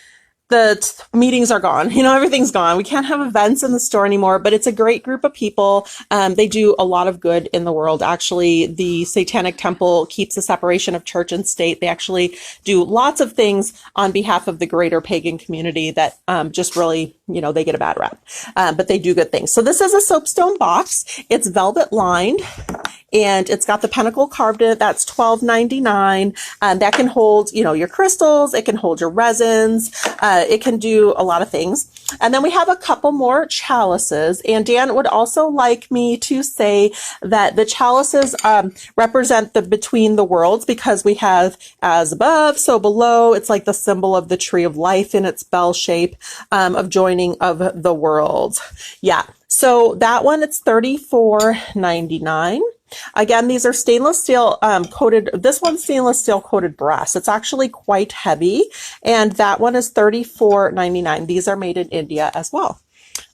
meetings are gone. Everything's gone. We can't have events in the store anymore, but it's a great group of people. They do a lot of good in the world. Actually, the Satanic Temple keeps a separation of church and state. They actually do lots of things on behalf of the greater pagan community that just really, they get a bad rap. But they do good things. So this is a soapstone box. It's velvet lined. And it's got the pentacle carved in it. That's $12.99. That can hold, your crystals. It can hold your resins. it can do a lot of things. And then we have a couple more chalices. And Dan would also like me to say that the chalices represent the between the worlds, because we have as above, so below. It's like the symbol of the tree of life in its bell shape, of joining of the worlds. Yeah. So that one, it's $34.99. Again, these are stainless steel coated. This one's stainless steel coated brass. It's actually quite heavy. And that one is $34.99. These are made in India as well.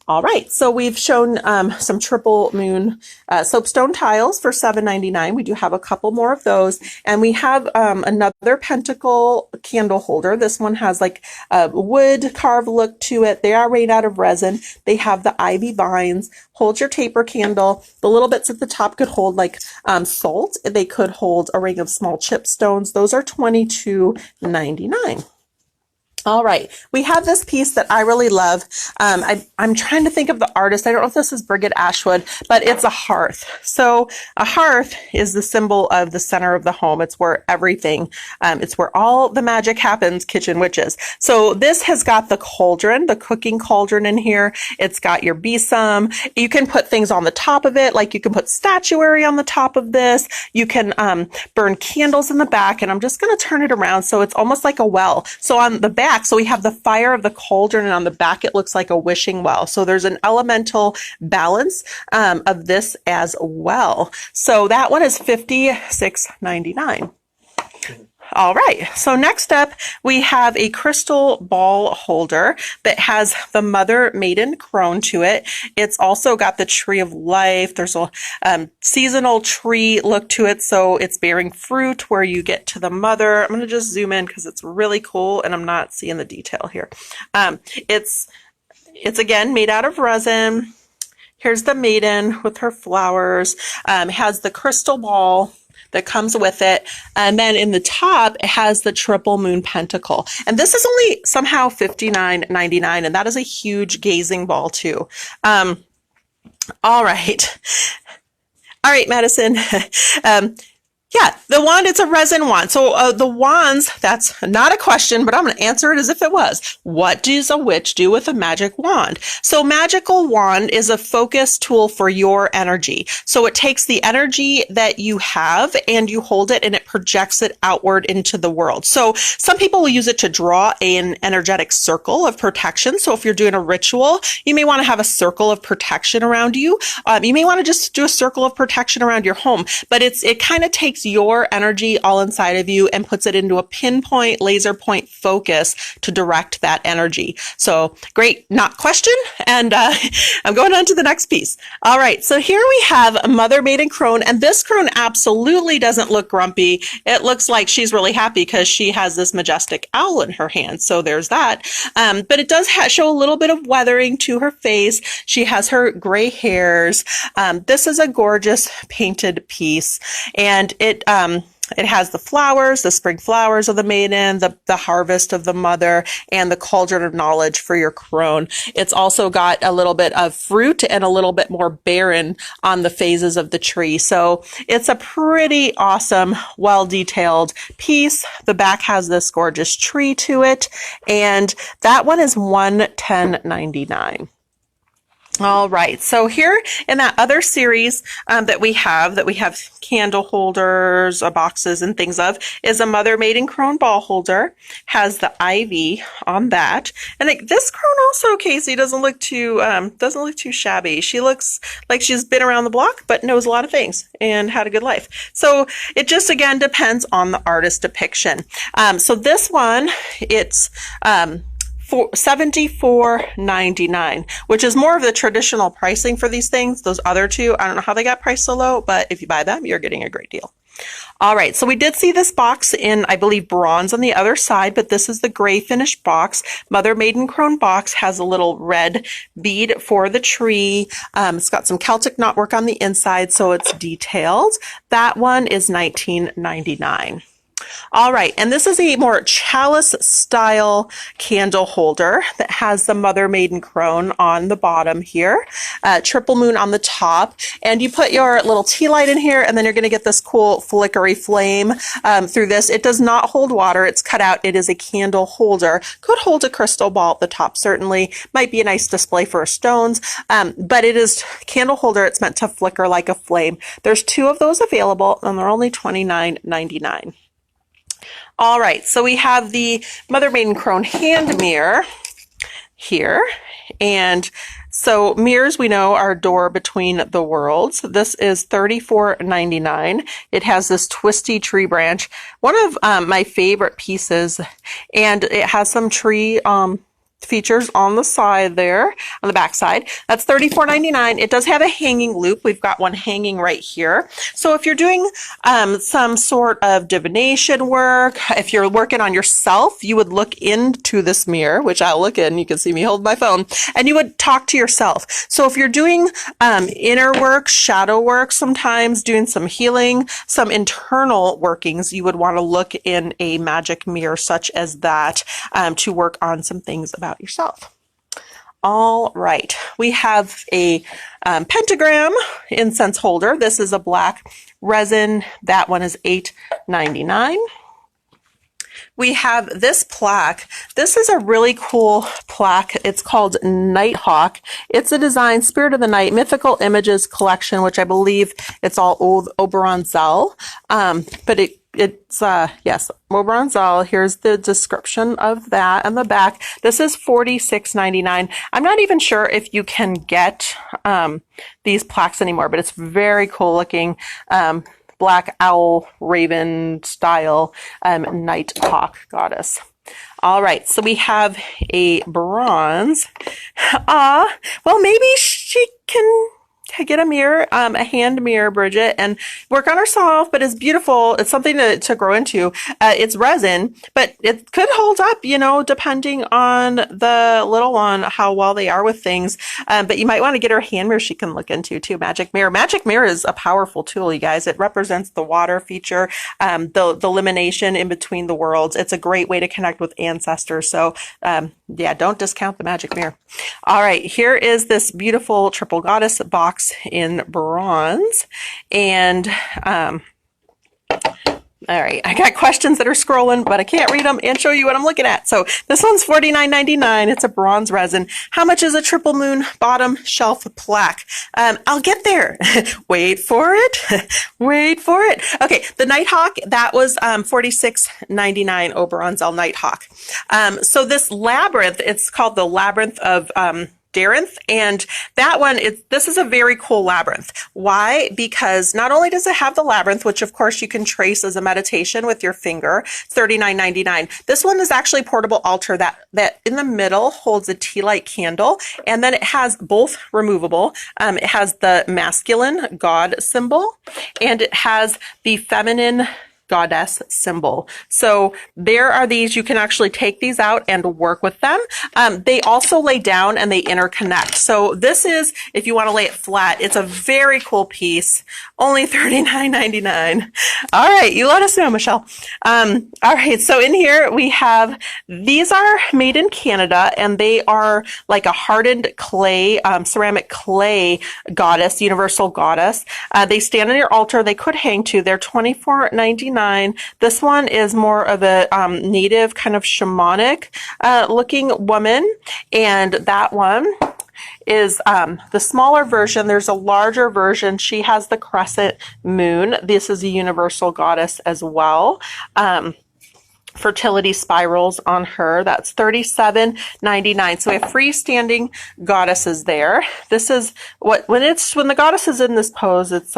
All right, so we've shown some triple moon soapstone tiles for $7.99. We do have a couple more of those. And we have another pentacle candle holder. This one has like a wood carved look to it. They are made out of resin. They have the ivy vines. Hold your taper candle. The little bits at the top could hold like salt. They could hold a ring of small chip stones. Those are $22.99. All right, we have this piece that I really love. I'm trying to think of the artist. I don't know if this is Brigitte Ashwood, but it's a hearth. So a hearth is the symbol of the center of the home. It's where everything, it's where all the magic happens, kitchen witches. So this has got the cauldron, the cooking cauldron in here. It's got your besom. You can put things on the top of it, like you can put statuary on the top of this. You can burn candles in the back, and I'm just going to turn it around so it's almost like a well. So on the back, so we have the fire of the cauldron, and on the back it looks like a wishing well. So there's an elemental balance of this as well. So that one is $56.99. All right, so next up, we have a crystal ball holder that has the mother maiden crone to it. It's also got the tree of life. There's a seasonal tree look to it, so it's bearing fruit where you get to the mother. I'm going to just zoom in because it's really cool, and I'm not seeing the detail here. It's again made out of resin. Here's the maiden with her flowers. Has the crystal ball that comes with it. And then in the top, it has the triple moon pentacle. And this is only somehow $59.99. And that is a huge gazing ball too. All right. All right, Madison. Yeah, the wand, it's a resin wand. So the wands, that's not a question, but I'm going to answer it as if it was. What does a witch do with a magic wand? So magical wand is a focus tool for your energy. So it takes the energy that you have and you hold it and it projects it outward into the world. So some people will use it to draw an energetic circle of protection. So if you're doing a ritual, you may want to have a circle of protection around you. You may want to just do a circle of protection around your home, but it kind of takes your energy all inside of you and puts it into a pinpoint laser point focus to direct that energy. So great, not question. And I'm going on to the next piece. All right, so here we have a mother maiden crone, and this crone absolutely doesn't look grumpy. It looks like she's really happy because she has this majestic owl in her hand. So there's that. But it does show a little bit of weathering to her face. She has her gray hairs. This is a gorgeous painted piece, and it has the flowers, the spring flowers of the maiden, the harvest of the mother, and the cauldron of knowledge for your crone. It's also got a little bit of fruit and a little bit more barren on the phases of the tree. So it's a pretty awesome, well-detailed piece. The back has this gorgeous tree to it, and that one is $110.99. All right, so here in that other series that we have candle holders, boxes, and things of, is a mother maiden crone ball holder. Has the ivy on that, and this crone also, Casey, doesn't look too shabby. She looks like she's been around the block, but knows a lot of things and had a good life. So it just again depends on the artist depiction. So this one, it's $74.99, which is more of the traditional pricing for these things. Those other two, I don't know how they got priced so low, but if you buy them, you're getting a great deal. All right, so we did see this box in, I believe, bronze on the other side, but this is the gray finished box. Mother Maiden Crone box has a little red bead for the tree. It's got some Celtic knotwork on the inside, so it's detailed. That one is $19.99. All right, and this is a more chalice style candle holder that has the Mother Maiden Crone on the bottom here, triple moon on the top, and you put your little tea light in here, and then you're going to get this cool flickery flame through this. It does not hold water. It's cut out. It is a candle holder. Could hold a crystal ball at the top, certainly. Might be a nice display for stones, but it is candle holder. It's meant to flicker like a flame. There's 2 of those available, and they're only $29.99. All right, so we have the Mother Maiden Crone hand mirror here. And so mirrors, we know, are a door between the worlds. This is $34.99. It has this twisty tree branch, one of my favorite pieces, and it has some tree features on the side there, on the back side. That's $34.99. It does have a hanging loop. We've got one hanging right here. So if you're doing some sort of divination work, if you're working on yourself, you would look into this mirror, which I'll look in. You can see me hold my phone, and you would talk to yourself. So if you're doing inner work, shadow work, sometimes doing some healing, some internal workings, you would want to look in a magic mirror such as that to work on some things about yourself. All right, we have a pentagram incense holder. This is a black resin. That one is $8.99. We have this plaque. This is a really cool plaque. It's called Nighthawk. It's a design, Spirit of the Night, Mythical Images collection, which I believe it's all old Oberon Zell. But it's yes, Oberon Zell. Here's the description of that on the back. This is $46.99. I'm not even sure if you can get these plaques anymore, but it's very cool looking. Black owl raven style Nighthawk goddess. All right, so we have a bronze. Well, maybe she can get a mirror, a hand mirror, Bridget, and work on herself, but it's beautiful. It's something to grow into. It's resin, but it could hold up, you know, depending on the little one, how well they are with things. But you might want to get her hand mirror she can look into too. Magic mirror. Magic mirror is a powerful tool, you guys. It represents the water feature, the elimination in between the worlds. It's a great way to connect with ancestors. So, yeah, don't discount the magic mirror. All right, here is this beautiful triple goddess box in bronze, and all right, I got questions that are scrolling, but I can't read them and show you what I'm looking at. So this one's $49.99. It's a bronze resin. How much is a triple moon bottom shelf plaque? I'll get there. Wait for it. Wait for it. Okay, the Nighthawk, that was $46.99 Oberon Zell Nighthawk. So this labyrinth, it's called the Labyrinth of Darinth, and that one, this is a very cool labyrinth. Why? Because not only does it have the labyrinth, which of course you can trace as a meditation with your finger, $39.99. This one is actually a portable altar that in the middle holds a tea light candle, and then it has both removable. It has the masculine god symbol, and it has the feminine goddess symbol. So there are these, you can actually take these out and work with them. They also lay down and they interconnect. So this is, if you want to lay it flat, it's a very cool piece, only $39.99. All right, you let us know, Michelle. All right, so in here we have, these are made in Canada, and they are like a hardened clay, ceramic clay goddess, universal goddess. They stand on your altar. They could hang too. They're $24.99. This one is more of a native kind of shamanic looking woman, and that one is the smaller version. There's a larger version. She has the crescent moon. This is a universal goddess as well. Fertility spirals on her. That's $37.99. So we have freestanding goddesses there. This is when the goddess is in this pose, it's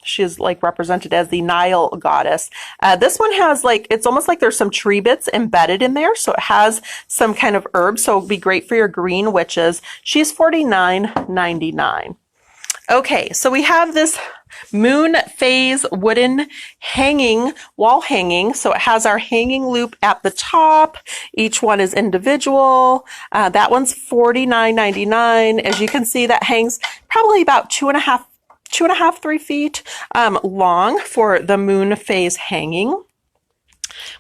she's like represented as the Nile goddess. This one has like, it's almost like there's some tree bits embedded in there. So it has some kind of herb. So it'd be great for your green witches. She's $49.99. Okay, so we have this moon phase wooden wall hanging. So it has our hanging loop at the top. Each one is individual. That one's $49.99. As you can see, that hangs probably about 2.5, 3 feet long for the moon phase hanging.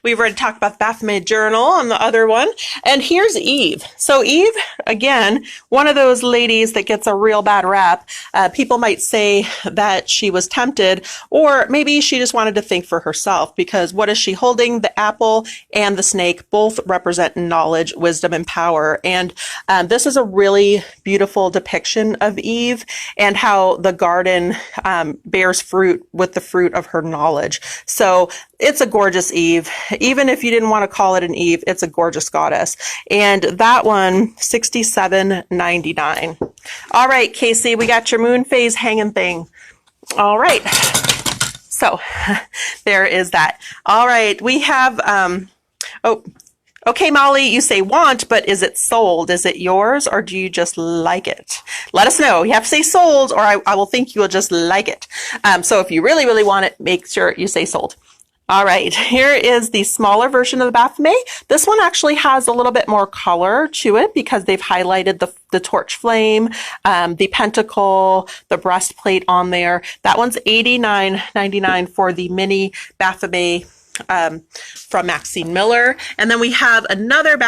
We've already talked about the Baphomet Journal on the other one. And here's Eve. So Eve, again, one of those ladies that gets a real bad rap. People might say that she was tempted, or maybe she just wanted to think for herself, because what is she holding? The apple and the snake both represent knowledge, wisdom, and power. And this is a really beautiful depiction of Eve and how the garden bears fruit with the fruit of her knowledge. So it's a gorgeous Eve. Even if you didn't want to call it an Eve, it's a gorgeous goddess. And that one, $67.99. All right, Casey, we got your moon phase hanging thing. All right. So there is that. All right, we have, okay, Molly, you say want, but is it sold? Is it yours, or do you just like it? Let us know. You have to say sold, or I will think you will just like it. So if you really, really want it, make sure you say sold. All right, here is the smaller version of the Baphomet. This one actually has a little bit more color to it because they've highlighted the torch flame, the pentacle, the breastplate on there. That one's $89.99 for the mini Baphomet from Maxine Miller. And then we have another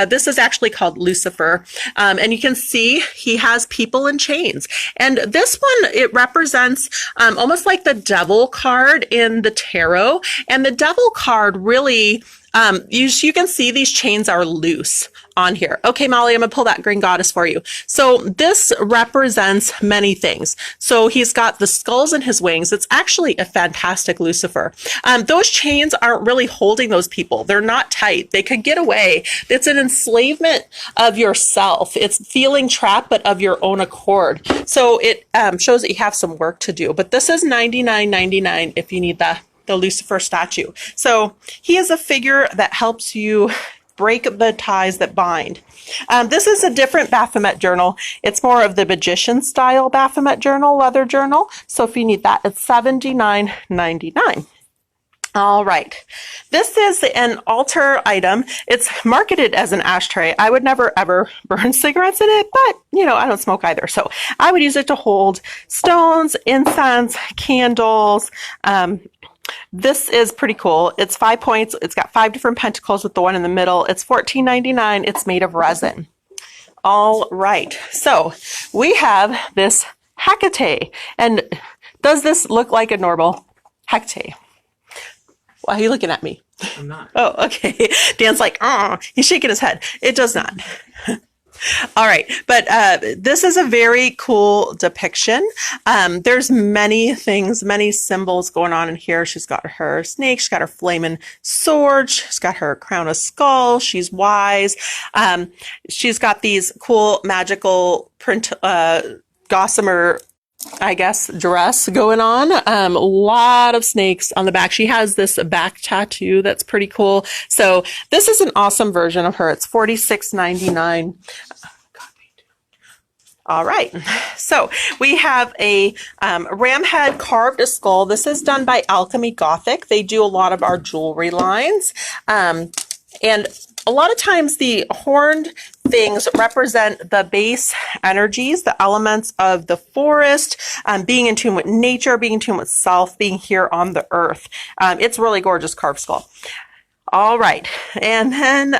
this is actually called Lucifer. And you can see he has people in chains. And this one, it represents almost like the devil card in the tarot. And the devil card really, you can see these chains are loose on here. Okay, Molly, I'm gonna pull that green goddess for you. So this represents many things. So he's got the skulls in his wings. It's actually a fantastic Lucifer. Those chains aren't really holding those people. They're not tight. They could get away. It's an enslavement of yourself. It's feeling trapped, but of your own accord. So it shows that you have some work to do. But this is $99.99 if you need the Lucifer statue. So he is a figure that helps you break the ties that bind. This is a different Baphomet journal. It's more of the magician style Baphomet journal, leather journal. So if you need that, it's $79.99. All right. This is an altar item. It's marketed as an ashtray. I would never ever burn cigarettes in it, but I don't smoke either. So I would use it to hold stones, incense, candles. This is pretty cool. It's 5 points. It's got 5 different pentacles with the one in the middle. It's $14.99. It's made of resin. All right. So we have this Hecate. And does this look like a normal Hecate? Why are you looking at me? I'm not. Oh, okay. Dan's like, he's shaking his head. It does not. All right, but this is a very cool depiction. There's many things, many symbols going on in here. She's got her snake, she's got her flaming sword, she's got her crown of skull, she's wise. She's got these cool magical print, gossamer, I guess, dress going on. A lot of snakes on the back. She has this back tattoo that's pretty cool. So this is an awesome version of her. It's $46.99. All right. So we have a ram head carved a skull. This is done by Alchemy Gothic. They do a lot of our jewelry lines. And a lot of times the horned things represent the base energies, the elements of the forest, being in tune with nature, being in tune with self, being here on the earth. It's really gorgeous carved skull. All right. And then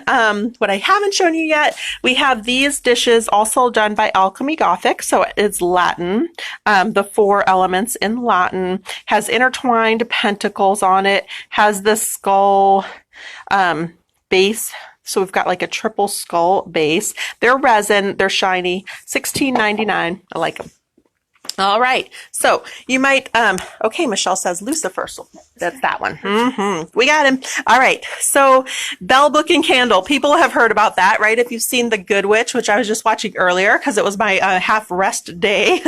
what I haven't shown you yet, we have these dishes also done by Alchemy Gothic. So it's Latin. The 4 elements in Latin, has intertwined pentacles on it, has the skull base. So we've got like a triple skull base. They're resin. They're shiny. $16.99. I like them. All right. So you might, okay, Michelle says Lucifer. So that's that one. We got him. All right. So Bell Book and Candle. People have heard about that, right? If you've seen The Good Witch, which I was just watching earlier because it was my half rest day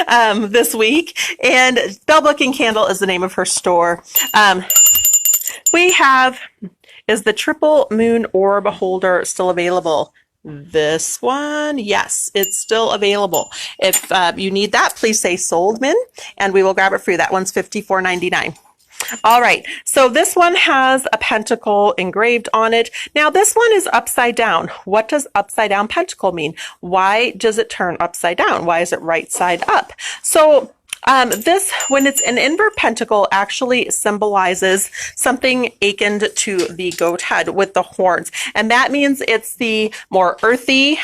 this week. And Bell Book and Candle is the name of her store. We have, is the triple moon orb holder still available? This one, yes, it's still available. If you need that, please say sold, Min, and we will grab it for you. That one's $54.99. All right, so this one has a pentacle engraved on it. Now this one is upside down. What does upside down pentacle mean? Why does it turn upside down? Why is it right side up? So This, when it's an invert pentacle, actually symbolizes something akin to the goat head with the horns. And that means it's the more earthy,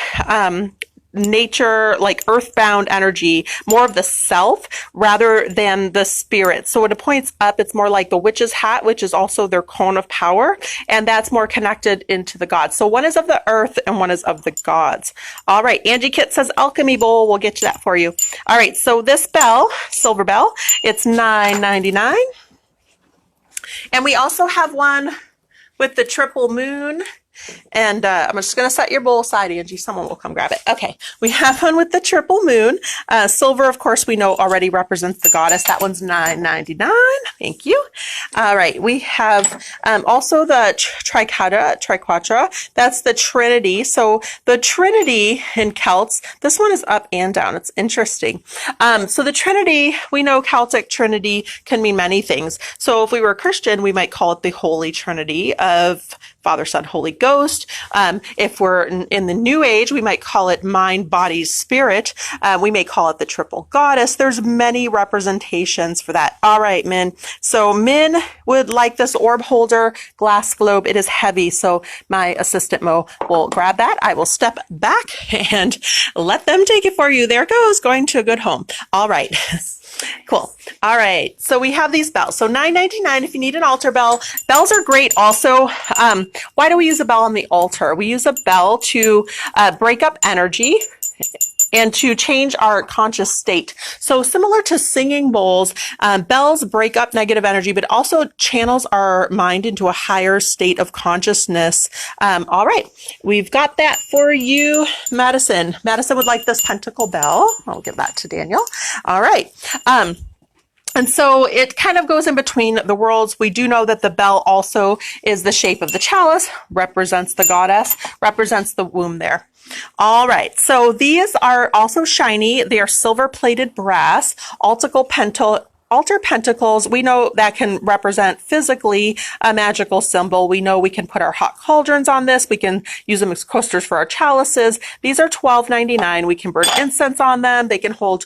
nature, like earthbound energy, more of the self rather than the spirit. So when it points up, it's more like the witch's hat, which is also their cone of power. And that's more connected into the gods. So one is of the earth and one is of the gods. All right. Angie Kit says alchemy bowl. We'll get to that for you. All right. So this bell, silver bell, it's $9.99. And we also have one with the triple moon. And I'm just going to set your bowl aside, Angie. Someone will come grab it. Okay. We have one with the triple moon. Silver, of course, we know already represents the goddess. That one's $9.99. Thank you. All right. We have also the triquetra. That's the Trinity. So the Trinity in Celts, this one is up and down. It's interesting. So the Trinity, we know Celtic Trinity can mean many things. So if we were a Christian, we might call it the Holy Trinity of Father, Son, Holy Ghost. If we're in the New Age, we might call it mind, body, spirit. We may call it the triple goddess. There's many representations for that. All right, Min. So Min would like this orb holder glass globe. It is heavy, so my assistant Mo will grab that. I will step back and let them take it for you. There it goes, going to a good home. All right. Cool. All right. So we have these bells. So $9.99 if you need an altar bell. Bells are great also. Why do we use a bell on the altar? We use a bell to break up energy and to change our conscious state. So similar to singing bowls, bells break up negative energy, but also channels our mind into a higher state of consciousness. All right. We've got that for you, Madison. Madison would like this pentacle bell. I'll give that to Daniel. All right. And so it kind of goes in between the worlds. We do know that the bell also is the shape of the chalice, represents the goddess, represents the womb there. All right, so these are also shiny. They are silver-plated brass, altar pentacles. We know that can represent physically a magical symbol. We know we can put our hot cauldrons on this. We can use them as coasters for our chalices. These are $12.99. We can burn incense on them. They can hold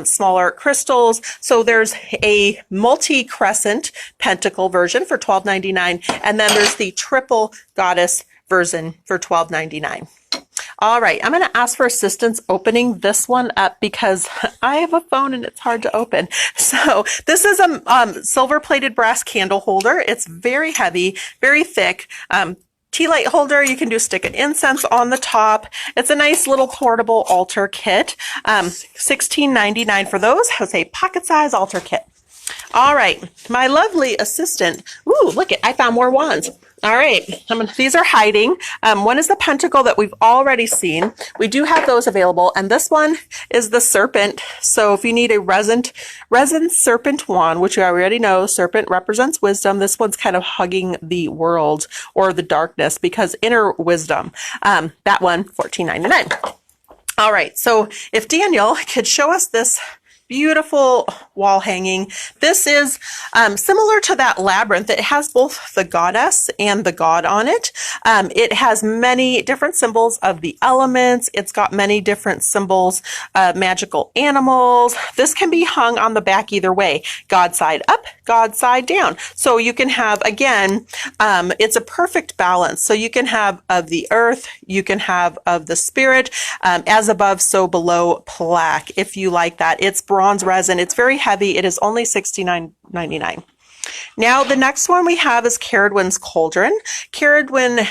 smaller crystals. So there's a multi-crescent pentacle version for $12.99. And then there's the triple goddess version for $12.99. All right, I'm going to ask for assistance opening this one up because I have a phone and it's hard to open. So this is a silver-plated brass candle holder. It's very heavy, very thick. Tea light holder, you can do stick an incense on the top. It's a nice little portable altar kit. $16.99 for those. I would say pocket-size altar kit. All right, my lovely assistant. Ooh, look it, I found more wands. All right, these are hiding. One is the pentacle that we've already seen. We do have those available, and this one is the serpent. So if you need a resin serpent wand, which you already know, serpent represents wisdom. This one's kind of hugging the world or the darkness because inner wisdom. That one, $14.99. All right, so if Daniel could show us this beautiful wall hanging. This is similar to that labyrinth. It has both the goddess and the god on it. It has many different symbols of the elements. It's got many different symbols of magical animals. This can be hung on the back either way. God side up, God side down. So you can have, again, it's a perfect balance. So you can have of the earth, you can have of the spirit, as above, so below plaque, if you like that. It's bronze resin. It's very heavy. It is only $69.99. Now, the next one we have is Caradwyn's Cauldron. Caradwyn,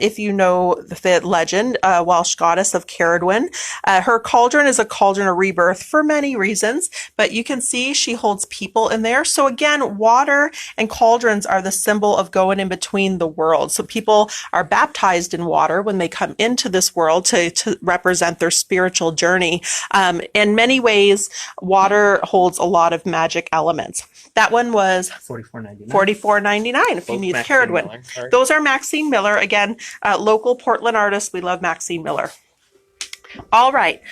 if you know the legend, Welsh goddess of Caradwyn, her cauldron is a cauldron of rebirth for many reasons, but you can see she holds people in there. So again, water and cauldrons are the symbol of going in between the worlds. So people are baptized in water when they come into this world to represent their spiritual journey. In many ways, water holds a lot of magic elements. That one was $44.99 if you need Caradwyn. Those are Maxine Miller. Again, local Portland artist. We love Maxine Miller. All right.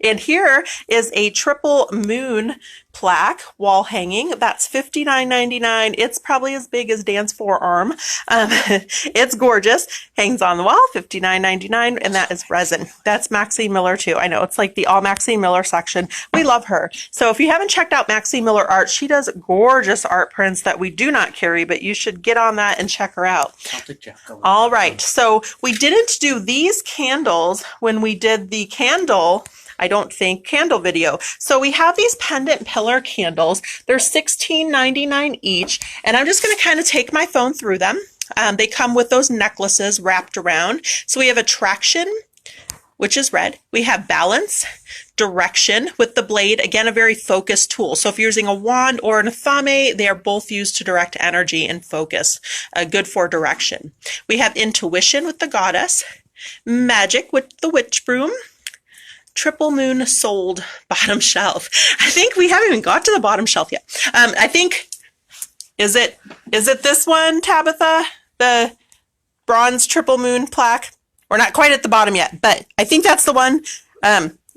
And here is a triple moon plaque wall hanging. That's $59.99. It's probably as big as Dan's forearm. It's gorgeous. Hangs on the wall, $59.99, and that is resin. That's Maxine Miller too. I know it's like the all Maxine Miller section. We love her. So if you haven't checked out Maxine Miller art, she does gorgeous art prints that we do not carry, but you should get on that and check her out. All right. So we didn't do these candles when we did the candle video. So we have these pendant pillar candles. They're $16.99 each. And I'm just going to kind of take my phone through them. They come with those necklaces wrapped around. So we have attraction, which is red. We have balance, direction with the blade. Again, a very focused tool. So if you're using a wand or an athame, they are both used to direct energy and focus. Good for direction. We have intuition with the goddess, magic with the witch broom, triple moon sold bottom shelf. I think we haven't even got to the bottom shelf yet. I think, is it this one, Tabitha? The bronze triple moon plaque? We're not quite at the bottom yet, but I think that's the one.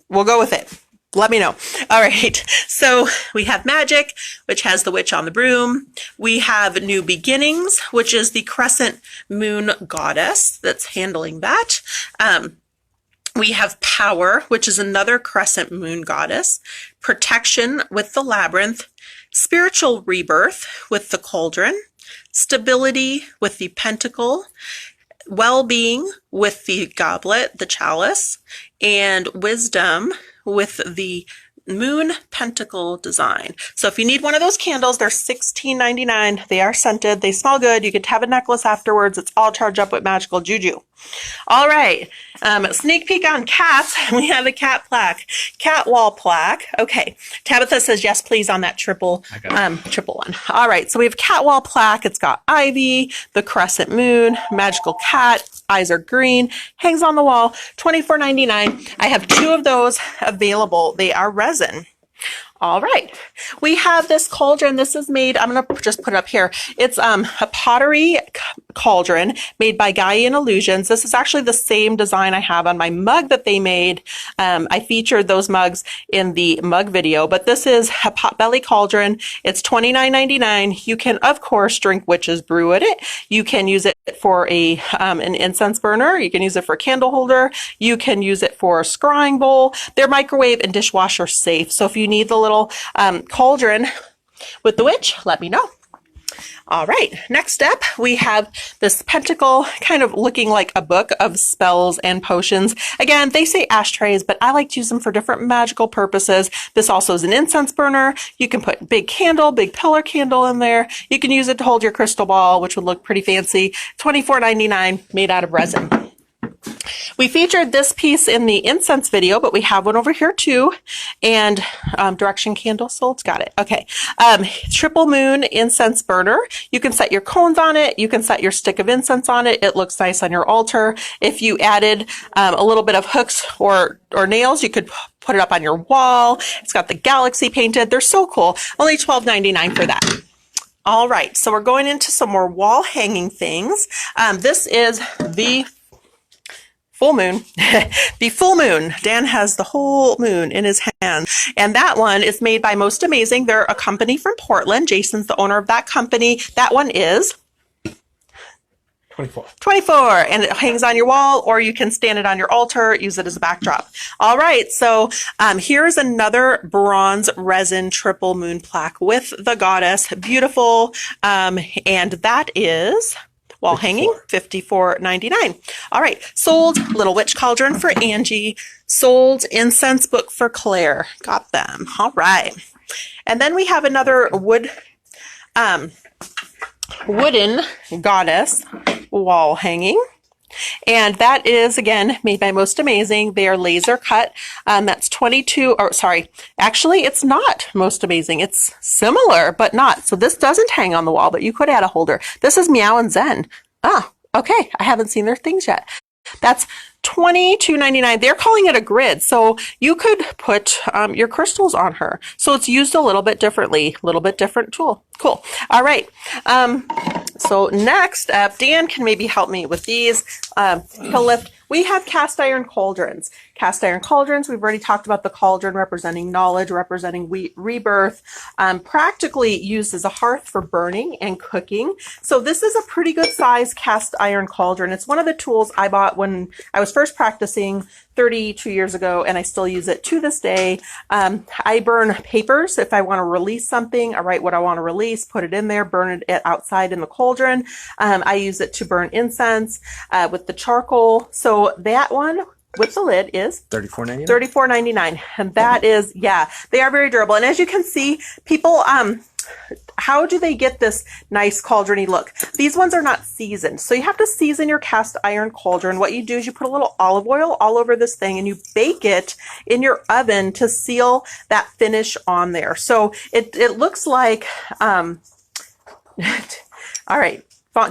We'll go with it. Let me know. All right. So we have magic, which has the witch on the broom. We have new beginnings, which is the crescent moon goddess that's handling that. We have power, which is another crescent moon goddess, protection with the labyrinth, spiritual rebirth with the cauldron, stability with the pentacle, well-being with the goblet, the chalice, and wisdom with the moon pentacle design. So if you need one of those candles, they're $16.99. They are scented. They smell good. You could have a necklace afterwards. It's all charged up with magical juju. All right. Sneak peek on cats. We have a cat plaque, cat wall plaque. Okay. Tabitha says yes, please, on that triple one. All right. So we have cat wall plaque. It's got ivy, the crescent moon, magical cat. Eyes are green. Hangs on the wall. $24.99. I have two of those available. They are resin. All right. We have this cauldron. This is made, I'm going to just put it up here. It's a pottery cauldron made by Gaian Illusions. This is actually the same design I have on my mug that they made. I featured those mugs in the mug video, but this is a potbelly cauldron. It's $29.99. You can, of course, drink witch's brew at it. You can use it for an incense burner. You can use it for a candle holder. You can use it for a scrying bowl. They're microwave and dishwasher safe. So if you need the little cauldron with the witch, let me know. All right, next step, we have this pentacle kind of looking like a book of spells and potions. Again, they say ashtrays, but I like to use them for different magical purposes. This also is an incense burner. You can put big candle, big pillar candle in there. You can use it to hold your crystal ball, which would look pretty fancy. $24.99, made out of resin. We featured this piece in the incense video, but we have one over here too. And direction candle sold, got it. Okay. Triple moon incense burner. You can set your cones on it. You can set your stick of incense on it. It looks nice on your altar. If you added a little bit of hooks or nails, you could put it up on your wall. It's got the galaxy painted. They're so cool. Only $12.99 for that. All right. So we're going into some more wall hanging things. This is the full moon. The full moon. Dan has the whole moon in his hand. And that one is made by Most Amazing. They're a company from Portland. Jason's the owner of that company. That one is 24. And it hangs on your wall, or you can stand it on your altar, use it as a backdrop. All right. So here's another bronze resin triple moon plaque with the goddess. Beautiful. And that is wall hanging, $54.99. All right. Sold little witch cauldron for Angie. Sold incense book for Claire. Got them. All right. And then we have another wooden goddess wall hanging. And that is, again, made by Most Amazing. They are laser cut. That's 22, or sorry, actually, it's not Most Amazing. It's similar, but not. So this doesn't hang on the wall, but you could add a holder. This is Meow and Zen. Ah, okay. I haven't seen their things yet. That's $22.99. They're calling it a grid, so you could put your crystals on her. So it's used a little bit differently, a little bit different tool. Cool. All right. So next up, Dan can maybe help me with these. He'll lift. We have cast iron cauldrons. Cast iron cauldrons, we've already talked about the cauldron representing knowledge, representing rebirth, practically used as a hearth for burning and cooking. So this is a pretty good size cast iron cauldron. It's one of the tools I bought when I was first practicing 32 years ago, and I still use it to this day. I burn papers. If I want to release something, I write what I want to release, put it in there, burn it outside in the cauldron. I use it to burn incense with the charcoal. So that one with the lid is $34.99. $34.99. And that is, yeah, they are very durable. And as you can see, people, how do they get this nice cauldron-y look? These ones are not seasoned. So you have to season your cast iron cauldron. What you do is you put a little olive oil all over this thing and you bake it in your oven to seal that finish on there. So it looks like, all right.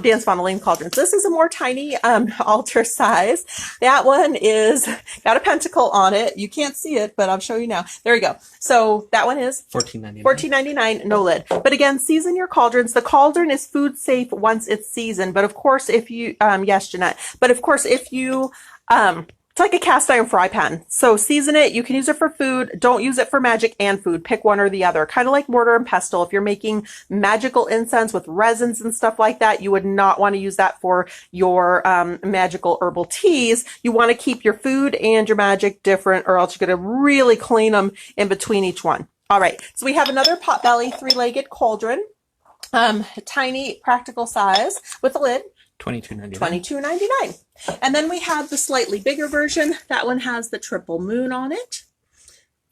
Dan's Fond du Lac cauldrons. This is a more tiny altar size. That one is got a pentacle on it. You can't see it, but I'll show you now. There you go. So that one is $14.99. $14.99, no lid. But again, season your cauldrons. The cauldron is food safe once it's seasoned. But of course, if you, yes, Jeanette. But of course, if you, it's like a cast iron fry pan. So season it. You can use it for food. Don't use it for magic and food. Pick one or the other. Kind of like mortar and pestle. If you're making magical incense with resins and stuff like that, you would not want to use that for your magical herbal teas. You want to keep your food and your magic different, or else you're going to really clean them in between each one. All right. So we have another potbelly three-legged cauldron. Tiny practical size with a lid. $22.99. $22.99. And then we have the slightly bigger version. That one has the triple moon on it.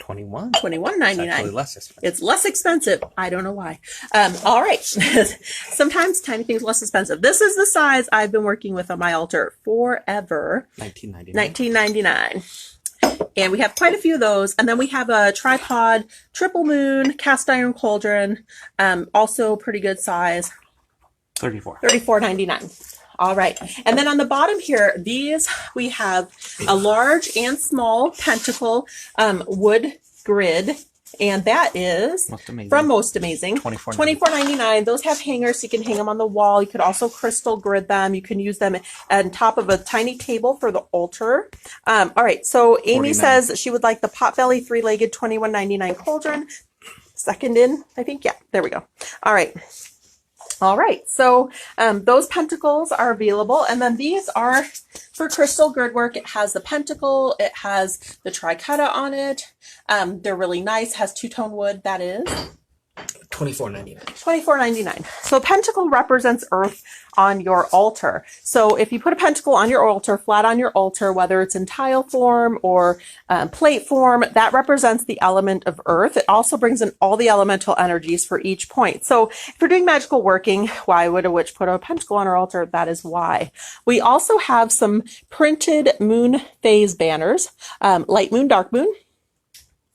$21.99. Actually less expensive. It's less expensive. I don't know why. All right. Sometimes tiny things less expensive. This is the size I've been working with on my altar forever. $19.99. And we have quite a few of those. And then we have a tripod, triple moon, cast iron cauldron. Also pretty good size. $34.99. All right. And then on the bottom here, these, we have a large and small pentacle wood grid. And that is from Most Amazing. $24.99. Those have hangers. So you can hang them on the wall. You could also crystal grid them. You can use them on top of a tiny table for the altar. All right. So Amy says she would like the potbelly three-legged $21.99 cauldron. Second in, I think. Yeah, there we go. All right. All right, so those pentacles are available, and then these are for crystal grid work. It has the pentacle, it has the tricotta on it. They're really nice, has two-tone wood, that is $24.99. $24.99. So pentacle represents earth on your altar. So if you put a pentacle on your altar, flat on your altar, whether it's in tile form or plate form, that represents the element of earth. It also brings in all the elemental energies for each point. So if you're doing magical working, why would a witch put a pentacle on her altar? That is why. We also have some printed moon phase banners, light moon, dark moon.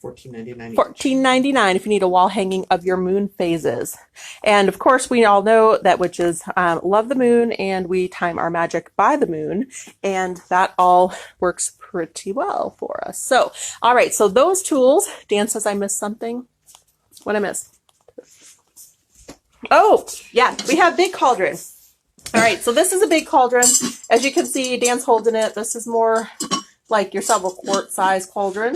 $14.99. $14.99 if you need a wall hanging of your moon phases. And of course, we all know that witches love the moon, and we time our magic by the moon, and that all works pretty well for us. So, all right, so those tools. Dan says I missed something. What I missed? Oh, yeah, we have big cauldron. All right, so this is a big cauldron. As you can see, Dan's holding it. This is more like your several quart size cauldron.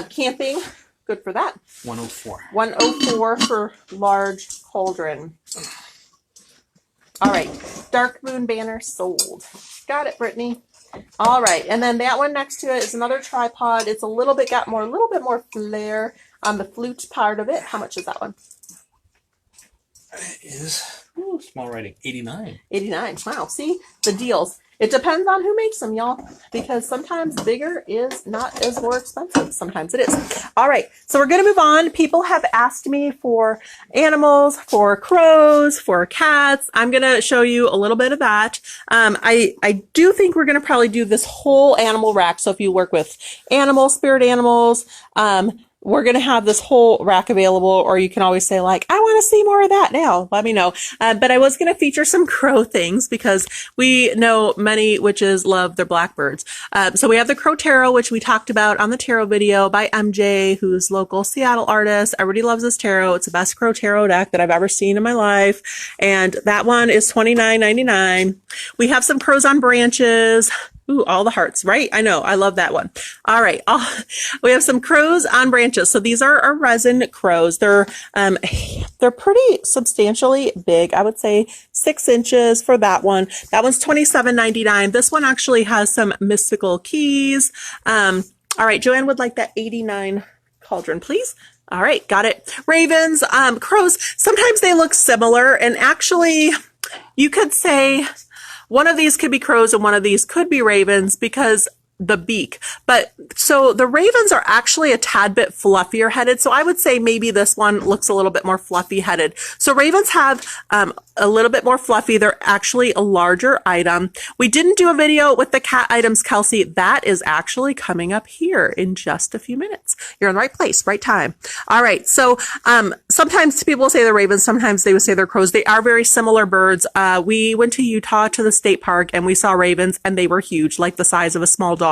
Camping, good for that. 104. 104 for large cauldron. All right, dark moon banner sold. Got it, Brittany. All right, and then that one next to it is another tripod. It's a little bit more flair on the flute part of it. How much is that one? It is small writing. $89. $89. Wow, see the deals. It depends on who makes them, y'all, because sometimes bigger is not as more expensive. Sometimes it is. All right, so we're going to move on. People have asked me for animals, for crows, for cats. I'm going to show you a little bit of that. I do think we're going to probably do this whole animal rack. So if you work with animals, spirit animals, we're going to have this whole rack available, or you can always say like, I want to see more of that now. Let me know. But I was going to feature some crow things because we know many witches love their blackbirds. So we have the Crow Tarot, which we talked about on the tarot video by MJ, who's local Seattle artist. Everybody loves this tarot. It's the best Crow Tarot deck that I've ever seen in my life. And that one is $29.99. We have some crows on branches. Ooh, all the hearts, right? I know. I love that one. All right. We have some crows on branches. So these are our resin crows. They're pretty substantially big. I would say 6 inches for that one. That one's $27.99. This one actually has some mystical keys. All right. Joanne would like that 89 cauldron, please. All right. Got it. Ravens, crows. Sometimes they look similar, and actually you could say one of these could be crows and one of these could be ravens because the beak. But so the ravens are actually a tad bit fluffier headed. So I would say maybe this one looks a little bit more fluffy headed. So ravens have a little bit more fluffy. They're actually a larger item. We didn't do a video with the cat items, Kelsey. That is actually coming up here in just a few minutes. You're in the right place, right time. All right. So sometimes people say they're ravens. Sometimes they would say they're crows. They are very similar birds. We went to Utah to the state park and we saw ravens and they were huge, like the size of a small dog.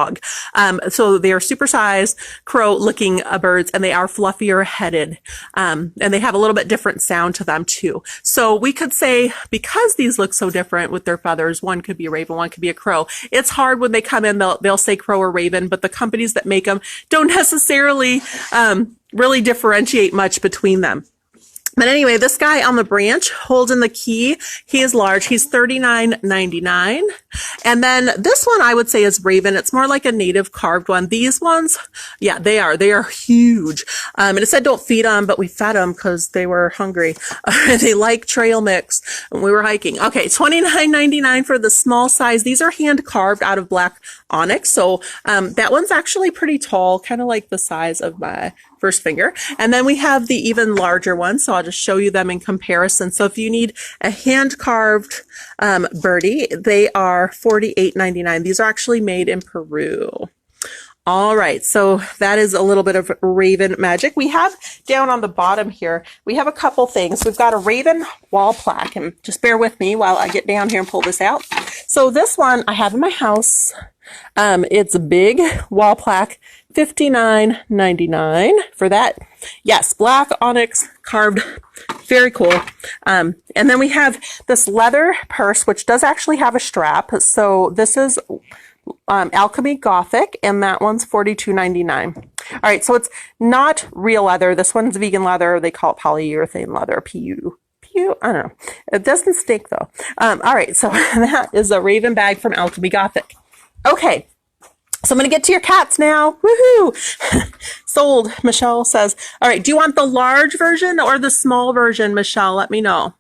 So they are supersized crow looking birds, and they are fluffier headed. And they have a little bit different sound to them too. So we could say, because these look so different with their feathers, one could be a raven, one could be a crow. It's hard when they come in, they'll say crow or raven, but the companies that make them don't necessarily, really differentiate much between them. But anyway, this guy on the branch holding the key, he is large. He's $39.99. And then this one I would say is raven. It's more like a native carved one. These ones, yeah, they are huge. And it said don't feed them, but we fed them because they were hungry. They like trail mix when we were hiking. Okay, $29.99 for the small size. These are hand carved out of black onyx. So that one's actually pretty tall, kind of like the size of my first finger. And then we have the even larger ones. So I'll just show you them in comparison. So if you need a hand carved birdie, they are $48.99. These are actually made in Peru. All right, so that is a little bit of raven magic. We have down on the bottom here, we have a couple things. We've got a raven wall plaque, and just bear with me while I get down here and pull this out. So this one I have in my house. It's a big wall plaque, $59.99 for that. Yes, black onyx carved, very cool. And then we have this leather purse, which does actually have a strap. So this is Alchemy Gothic, and that one's $42.99. All right, so it's not real leather. This one's vegan leather. They call it polyurethane leather, PU. I don't know. It doesn't stink though. All right, so that is a raven bag from Alchemy Gothic. Okay, so I'm going to get to your cats now. Woohoo! Sold, Michelle says. All right, do you want the large version or the small version, Michelle? Let me know.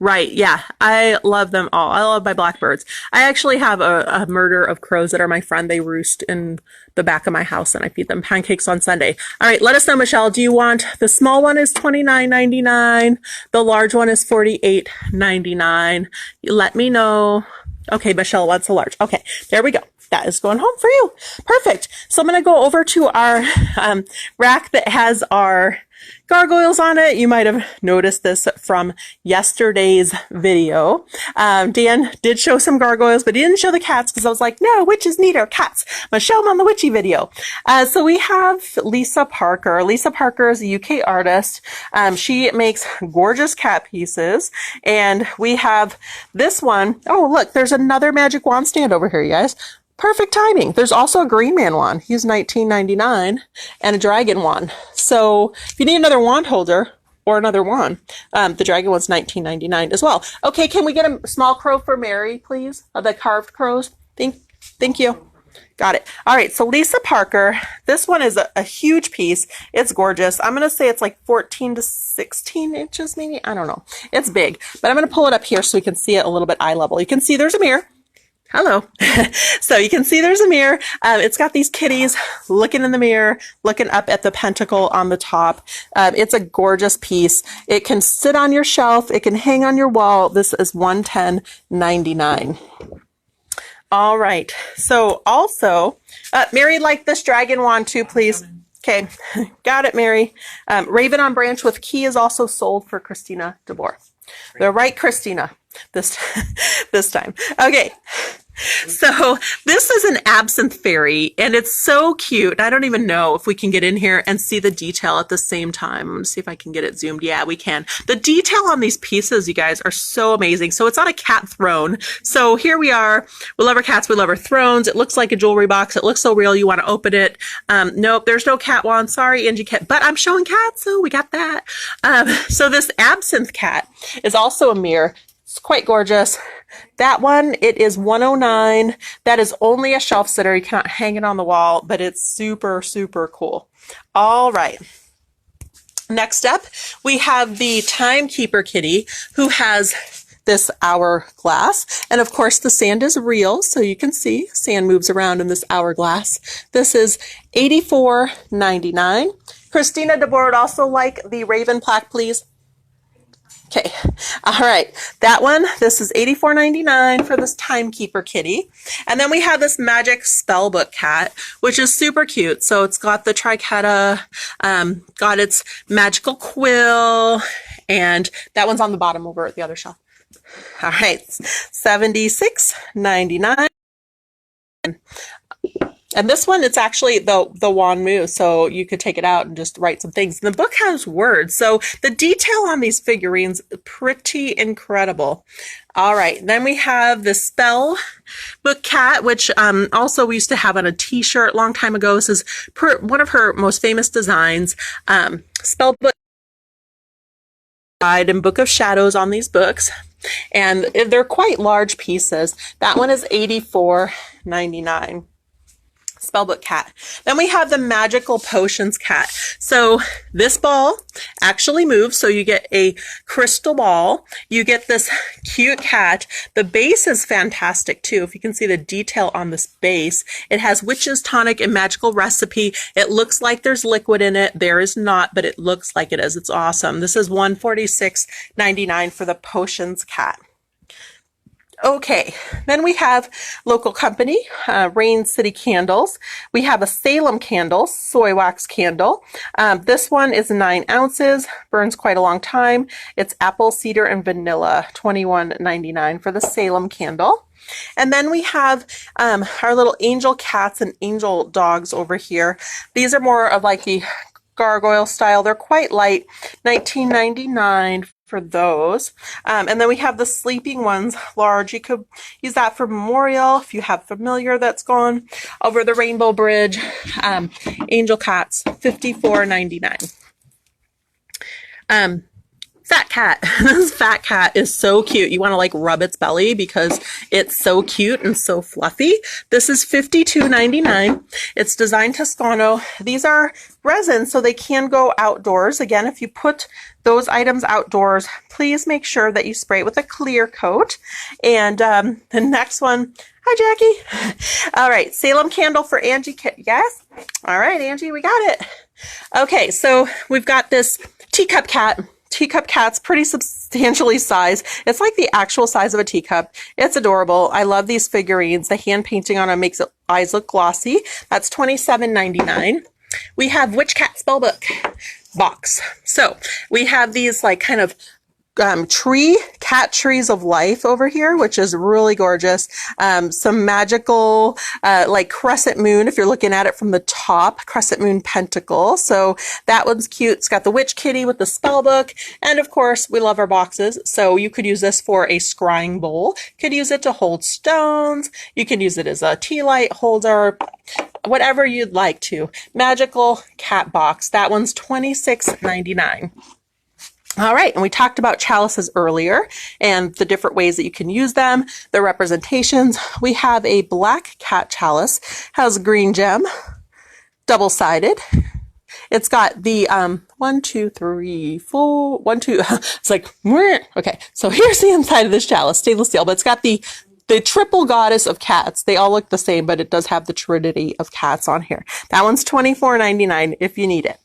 Right, yeah, I love them all. I love my blackbirds. I actually have a murder of crows that are my friend. They roost in the back of my house, and I feed them pancakes on Sunday. All right, let us know, Michelle. Do you want the small one is $29.99? The large one is $48.99. You let me know. Okay, Michelle wants a large. Okay, there we go. That is going home for you. Perfect. So I'm going to go over to our rack that has our gargoyles on it. You might have noticed this from yesterday's video. Dan did show some gargoyles, but he didn't show the cats because I was like, no, witches need our cats. I'm going to show them on the Witchy video. So we have Lisa Parker. Lisa Parker is a UK artist. She makes gorgeous cat pieces. And we have this one. Oh, look, there's another magic wand stand over here, you guys. Perfect timing. There's also a Green Man wand. He's $19.99, and a dragon wand. So if you need another wand holder or another wand, the dragon one's $19.99 as well. Okay, can we get a small crow for Mary, please? The carved crows. Thank you. Got it. All right, so Lisa Parker, this one is a huge piece. It's gorgeous. I'm going to say it's like 14 to 16 inches maybe. I don't know. It's big, but I'm going to pull it up here so we can see it a little bit eye level. You can see there's a mirror. Hello. So you can see there's a mirror. It's got these kitties looking in the mirror, looking up at the pentacle on the top. It's a gorgeous piece. It can sit on your shelf. It can hang on your wall. This is $110.99. All right. So also, Mary, like this dragon wand too, please. Okay, got it, Mary. Raven on Branch with Key is also sold for Christina DeBoer. They're right, Christina, this this time. Okay, so this is an absinthe fairy, and it's so cute. I don't even know if we can get in here and see the detail at the same time. I'm gonna see if I can get it zoomed. Yeah, we can. The detail on these pieces, you guys, are so amazing. So it's on a cat throne. So here we are. We love our cats. We love our thrones. It looks like a jewelry box. It looks so real. You want to open it. Nope, there's no cat wand. Sorry, Angie Cat, but I'm showing cats, so we got that. So this absinthe cat is also a mirror. It's quite gorgeous. That one, it is 109. That is only a shelf sitter. You cannot hang it on the wall, but it's super, super cool. All right. Next up, we have the Timekeeper kitty who has this hourglass. And of course, the sand is real, so you can see sand moves around in this hourglass. This is $84.99. Christina DeBoer would also like the Raven plaque, please. Okay, all right, that one, this is $84.99 for this Timekeeper kitty. And then we have this Magic Spellbook cat, which is super cute. So it's got the triqueta, got its magical quill, and that one's on the bottom over at the other shelf. All right, $76.99. And this one, it's actually the wand moves, so you could take it out and just write some things. And the book has words, so the detail on these figurines, pretty incredible. All right, then we have the Spell Book cat, which also we used to have on a t-shirt a long time ago. This is one of her most famous designs. Spell Book Guide and Book of Shadows on these books. And they're quite large pieces. That one is $84.99. Spellbook cat. Then we have the Magical Potions cat. So this ball actually moves, so you get a crystal ball. You get this cute cat. The base is fantastic too. If you can see the detail on this base, it has Witch's Tonic and Magical Recipe. It looks like there's liquid in it. There is not, but it looks like it is. It's awesome. This is $146.99 for the Potions cat. Okay, then we have local company, Rain City Candles. We have a Salem candle, soy wax candle. This one is 9 ounces, burns quite a long time. It's apple, cedar, and vanilla, $21.99 for the Salem candle. And then we have our little angel cats and angel dogs over here. These are more of like the gargoyle style. They're quite light, $19.99 for those. And then we have the sleeping ones, large. You could use that for memorial if you have familiar that's gone over the Rainbow Bridge. Angel cats, $54.99. Fat cat. This fat cat is so cute. You want to like rub its belly because it's so cute and so fluffy. This is $52.99. It's designed Toscano. These are resin, so they can go outdoors. Again, if you put those items outdoors, please make sure that you spray it with a clear coat. And the next one, hi Jackie. All right, Salem candle for Angie. Yes? All right, Angie, we got it. Okay, so we've got this teacup cat. Teacup cat's pretty substantially sized. It's like the actual size of a teacup. It's adorable. I love these figurines. The hand painting on them makes its eyes look glossy. That's $27.99. We have Witch Cat Spellbook box. So we have these like kind of cat trees of life over here, which is really gorgeous. Some magical like crescent moon, if you're looking at it from the top, crescent moon pentacle. So that one's cute. It's got the witch kitty with the spell book, and of course we love our boxes, so you could use this for a scrying bowl, could use it to hold stones, you can use it as a tea light holder, whatever you'd like to. Magical cat box. That one's $26.99. All right, and we talked about chalices earlier and the different ways that you can use them, the representations. We have a black cat chalice, has green gem, double-sided. It's got the 1, 2, 3, 4, 1, 2. It's like, okay, so here's the inside of this chalice, stainless steel, but it's got the triple goddess of cats. They all look the same, but it does have the trinity of cats on here. That one's $24.99 if you need it.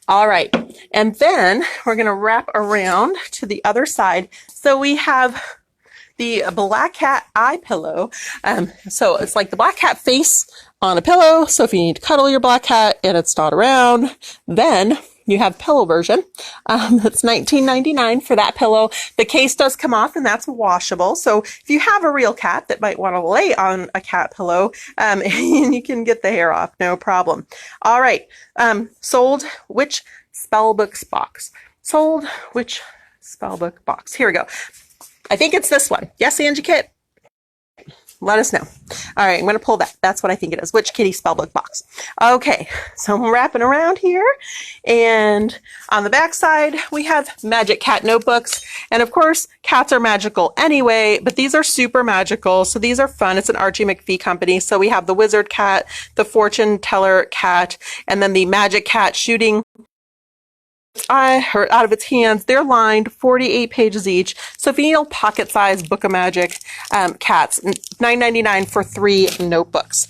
All right, and then we're going to wrap around to the other side. So we have the black cat eye pillow. So it's like the black cat face on a pillow. So if you need to cuddle your black cat and it's not around, then you have pillow version. It's $19.99 for that pillow. The case does come off and that's washable. So if you have a real cat that might want to lay on a cat pillow, you can get the hair off, no problem. All right. Sold which spellbooks box? Sold which spellbook box? Here we go. I think it's this one. Yes, Angie Kit? Let us know. All right, I'm going to pull that. That's what I think it is. Which kitty spellbook box? Okay, so I'm wrapping around here. And on the back side, we have Magic Cat notebooks. And of course, cats are magical anyway, but these are super magical. So these are fun. It's an Archie McPhee company. So we have the Wizard Cat, the Fortune Teller Cat, and then the Magic Cat shooting out of its hands. They're lined, 48 pages each. So if you need a pocket-sized book of magic, cats, $9.99 for 3 notebooks.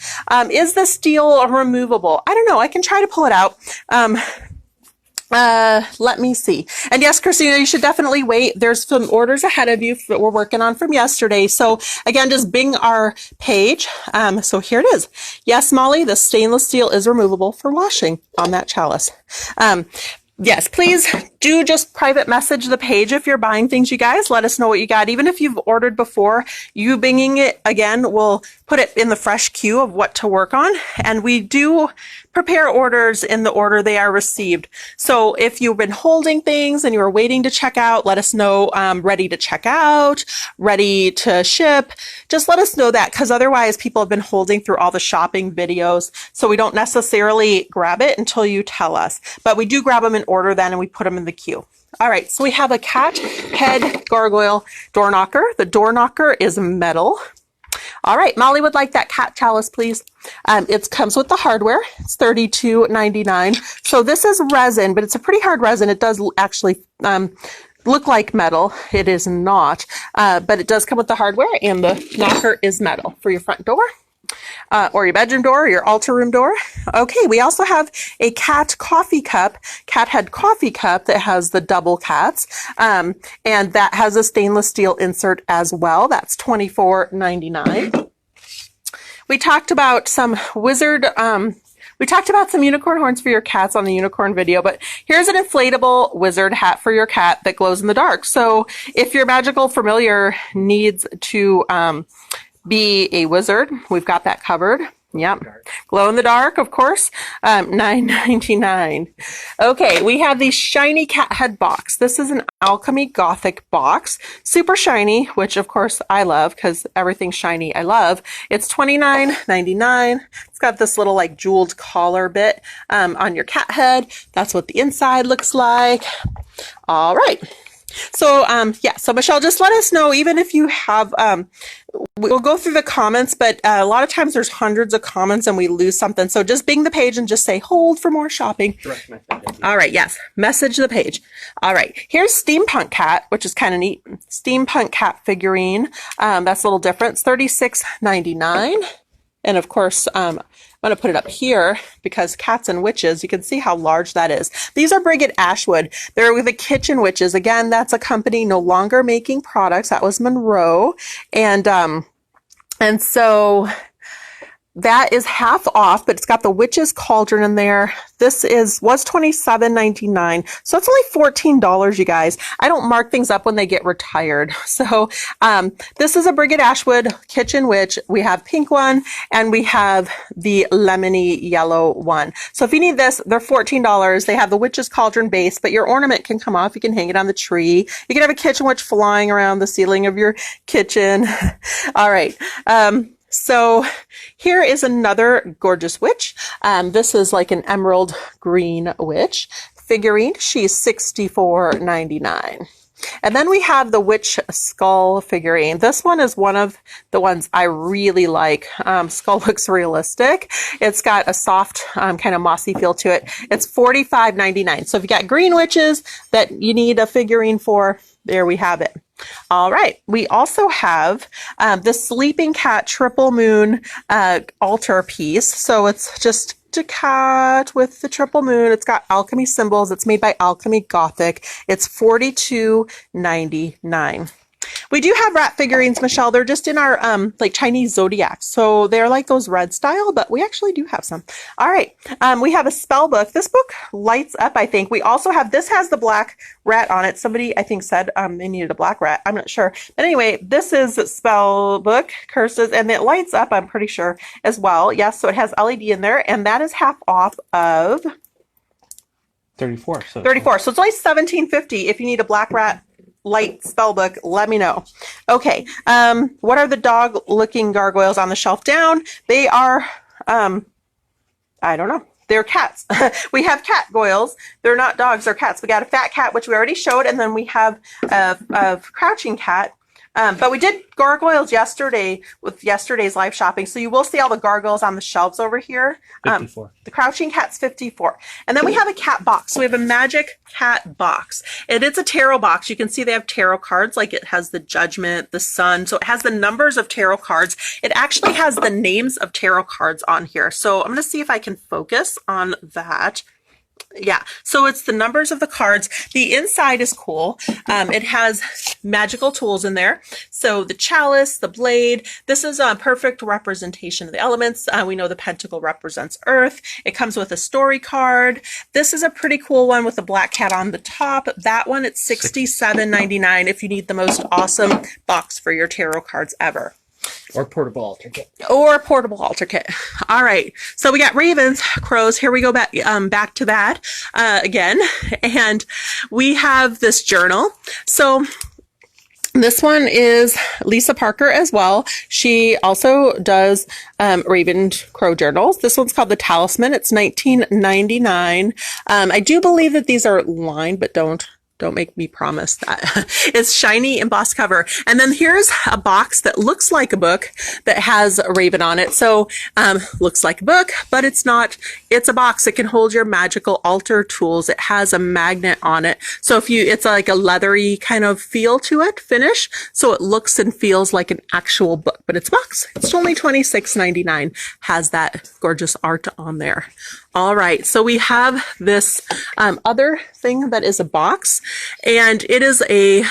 Is the steel removable? I don't know. I can try to pull it out. Let me see. And yes, Christina, you should definitely wait. There's some orders ahead of you that we're working on from yesterday. So again, just bing our page. So here it is. Yes, Molly, the stainless steel is removable for washing on that chalice. Yes, please do just private message the page if you're buying things, you guys. Let us know what you got. Even if you've ordered before, you binging it again will put it in the fresh queue of what to work on. And we do prepare orders in the order they are received. So if you've been holding things and you are waiting to check out, let us know, ready to check out, ready to ship. Just let us know that, because otherwise people have been holding through all the shopping videos. So we don't necessarily grab it until you tell us, but we do grab them in order then and we put them in the queue. All right, so we have a cat head gargoyle door knocker. The door knocker is metal. All right, Molly would like that cat chalice, please. It comes with the hardware. It's $32.99. So this is resin, but it's a pretty hard resin. It does actually look like metal. It is not, but it does come with the hardware, and the knocker is metal for your front door. Or your bedroom door, or your altar room door. Okay, we also have a cat coffee cup, cat head coffee cup that has the double cats, and that has a stainless steel insert as well. That's $24.99. We talked about some we talked about some unicorn horns for your cats on the unicorn video, but here's an inflatable wizard hat for your cat that glows in the dark. So if your magical familiar needs to be a wizard, we've got that covered. Yep. Glow in the dark, of course. $9.99. Okay, we have the shiny cat head box. This is an Alchemy Gothic box. Super shiny, which of course I love because everything shiny I love. It's $29.99. It's got this little like jeweled collar bit on your cat head. That's what the inside looks like. All right. So, yeah, so Michelle, just let us know, even if you have, we'll go through the comments, but a lot of times there's hundreds of comments and we lose something. So just bing the page and just say, hold for more shopping. Direct message. All right. Yes. Message the page. All right. Here's Steampunk Cat, which is kind of neat. Steampunk Cat figurine. That's a little different. It's $36.99. And of course, I'm going to put it up here because cats and witches, you can see how large that is. These are Brigid Ashwood. They're with the Kitchen Witches. Again, that's a company no longer making products. That was Monroe. And so that is half off, but it's got the Witch's Cauldron in there. This was $27.99. So it's only $14, you guys. I don't mark things up when they get retired. So, this is a Brigid Ashwood Kitchen Witch. We have pink one and we have the lemony yellow one. So if you need this, they're $14. They have the Witch's Cauldron base, but your ornament can come off. You can hang it on the tree. You can have a kitchen witch flying around the ceiling of your kitchen. All right. So here is another gorgeous witch. This is like an emerald green witch figurine. She's $64.99. And then we have the witch skull figurine. This one is one of the ones I really like. Skull looks realistic. It's got a soft kind of mossy feel to it. It's $45.99. So if you got green witches that you need a figurine for, there we have it. All right. We also have the Sleeping Cat Triple Moon altar piece. So it's just a cat with the triple moon. It's got alchemy symbols. It's made by Alchemy Gothic. It's $42.99. We do have rat figurines, Michelle. They're just in our like Chinese zodiacs. So they're like those red style, but we actually do have some. All right. We have a spell book. This book lights up, I think. We also have, this has the black rat on it. Somebody, I think, said they needed a black rat. I'm not sure. But anyway, this is spell book, curses, and it lights up, I'm pretty sure, as well. Yes, so it has LED in there, and that is half off of 34. 34. So it's only $17.50 if you need a black rat light spell book. Let me know. Okay. What are the dog looking gargoyles on the shelf down? They are, I don't know. They're cats. We have cat goyles. They're not dogs, they're cats. We got a fat cat, which we already showed, and then we have a crouching cat. But we did gargoyles yesterday with yesterday's live shopping. So you will see all the gargoyles on the shelves over here. 54. The crouching cat's 54. And then we have a cat box. So we have a magic cat box. And it's a tarot box. You can see they have tarot cards, like it has the Judgment, the Sun. So it has the numbers of tarot cards. It actually has the names of tarot cards on here. So I'm going to see if I can focus on that. Yeah, so it's the numbers of the cards. The inside is cool. It has magical tools in there. So the chalice, the blade, this is a perfect representation of the elements. We know the pentacle represents earth. It comes with a story card. This is a pretty cool one with the black cat on the top. That one, it's $67.99 if you need the most awesome box for your tarot cards ever. Or portable altar kit. Or a portable altar kit. All right. So we got ravens, crows. Here we go back to that again. And we have this journal. So this one is Lisa Parker as well. She also does Raven Crow journals. This one's called The Talisman. It's $19.99. I do believe that these are lined, but don't make me promise that. It's shiny embossed cover. And then here's a box that looks like a book that has a raven on it. So looks like a book, but it's not. It's a box that can hold your magical altar tools. It has a magnet on it. So it's like a leathery kind of feel to it, finish. So it looks and feels like an actual book, but it's a box. It's only $26.99. Has that gorgeous art on there. All right, so we have this other thing that is a box, and it is a,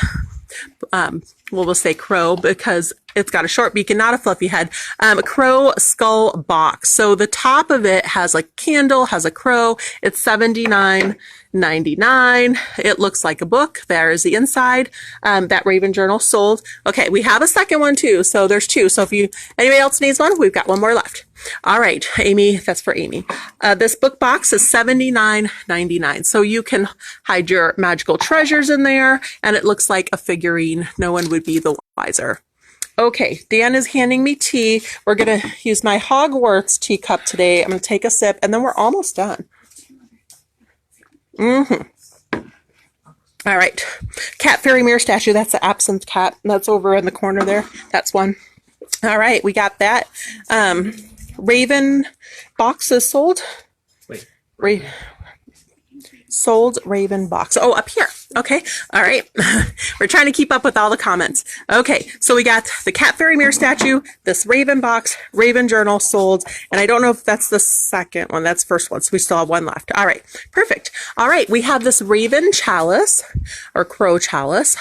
we'll say crow because it's got a short beak and not a fluffy head, a crow skull box. So the top of it has a candle, has a crow. It's $79.99. It looks like a book. There is the inside. That Raven journal sold. Okay, we have a second one too. So there's two. So if anybody else needs one, we've got one more left. All right, Amy, that's for Amy. This book box is $79.99. So you can hide your magical treasures in there, and it looks like a figurine. No one would be the wiser. Okay, Dan is handing me tea. We're going to use my Hogwarts teacup today. I'm going to take a sip, and then we're almost done. All right. Cat fairy mirror statue. That's the absinthe cat. That's over in the corner there. That's one. All right, we got that. Raven boxes sold. Wait. Sold Raven box. Oh, up here. Okay. All right. We're trying to keep up with all the comments. Okay. So we got the cat fairy mirror statue, this Raven box, Raven journal sold. And I don't know if that's the second one. That's the first one. So we still have one left. All right. Perfect. All right. We have this Raven chalice or crow chalice.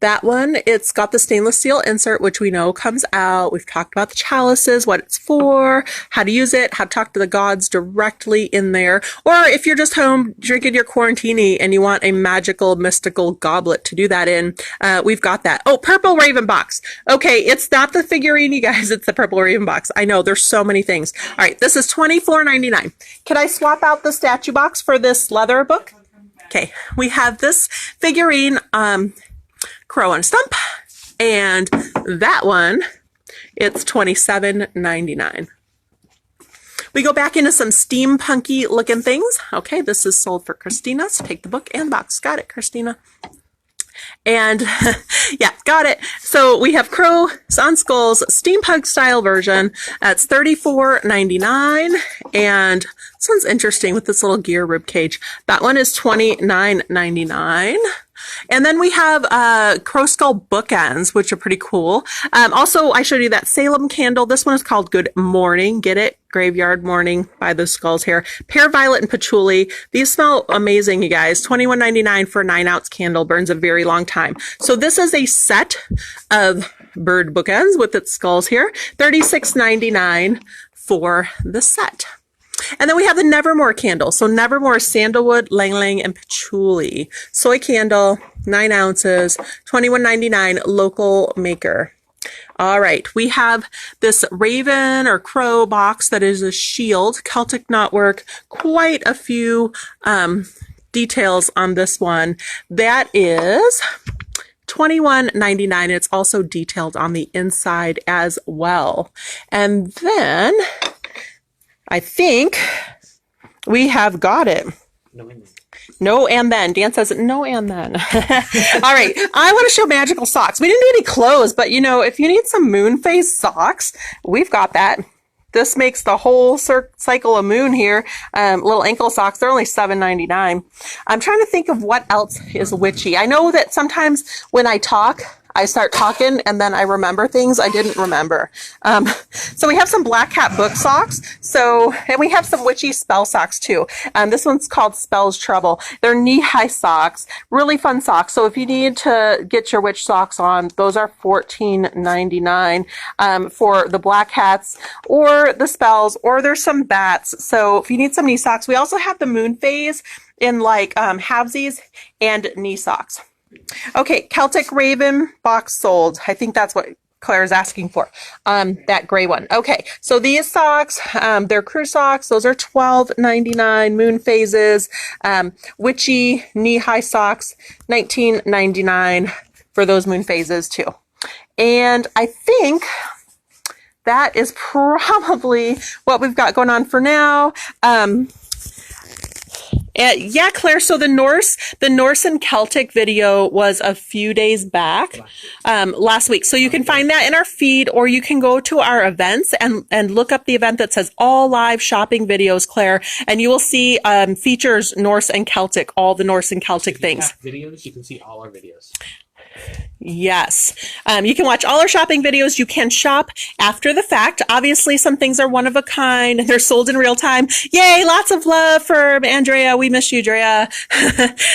That one, it's got the stainless steel insert, which we know comes out. We've talked about the chalices, what it's for, how to use it, how to talk to the gods directly in there. Or if you're just home drinking your quarantini and you want a magical, mystical goblet to do that in, we've got that. Oh, purple raven box. Okay, it's not the figurine, you guys. It's the purple raven box. I know, there's so many things. All right, this is $24.99. Can I swap out the statue box for this leather book? Okay, we have this figurine, crow on a stump, and that one, it's $27.99. We go back into some steampunky looking things. Okay, this is sold for Christina. So take the book and the box. Got it, Christina. And yeah, got it. So we have Crows on Skulls steampunk style version. That's $34.99. And this one's interesting with this little gear rib cage. That one is $29.99. And then we have Crow Skull bookends, which are pretty cool. Also, I showed you that Salem candle. This one is called Good Morning. Get it? Graveyard Morning by the skulls here. Pear Violet and Patchouli. These smell amazing, you guys. $21.99 for a 9-ounce candle. Burns a very long time. So this is a set of bird bookends with its skulls here. $36.99 for the set. And then we have the Nevermore candle. So Nevermore, sandalwood, ylang ylang, and patchouli. Soy candle, 9 ounces, $21.99, local maker. All right, we have this raven or crow box that is a shield, Celtic knotwork, quite a few details on this one. That is $21.99. It's also detailed on the inside as well. And then I think we have got it. No and then. Dan says no and then. All right. I want to show magical socks. We didn't do any clothes, but you know, if you need some moon phase socks, we've got that. This makes the whole cycle of moon here. Little ankle socks. They're only $7.99. I'm trying to think of what else is witchy. I know that sometimes when I talk, I start talking and then I remember things I didn't remember. So we have some Black Cat book socks. And we have some witchy spell socks too. This one's called Spells Trouble. They're knee-high socks, really fun socks. So if you need to get your witch socks on, those are $14.99 for the Black Hats or the spells, or there's some bats. So if you need some knee socks, we also have the moon phase in like halvesies and knee socks. Okay, Celtic Raven box sold. I think that's what Claire's asking for. That gray one. Okay, so these socks, they're crew socks. Those are $12.99. Moon phases, witchy knee-high socks, $19.99 for those moon phases too. And I think that is probably what we've got going on for now. Yeah, Claire. So the Norse and Celtic video was a few days back, last week. So you can find that in our feed, or you can go to our events and look up the event that says all live shopping videos, Claire, and you will see features Norse and Celtic, all the Norse and Celtic things. Videos, you can see all our videos. Yes. You can watch all our shopping videos. You can shop after the fact. Obviously, some things are one of a kind. They're sold in real time. Yay! Lots of love for Andrea. We miss you, Drea.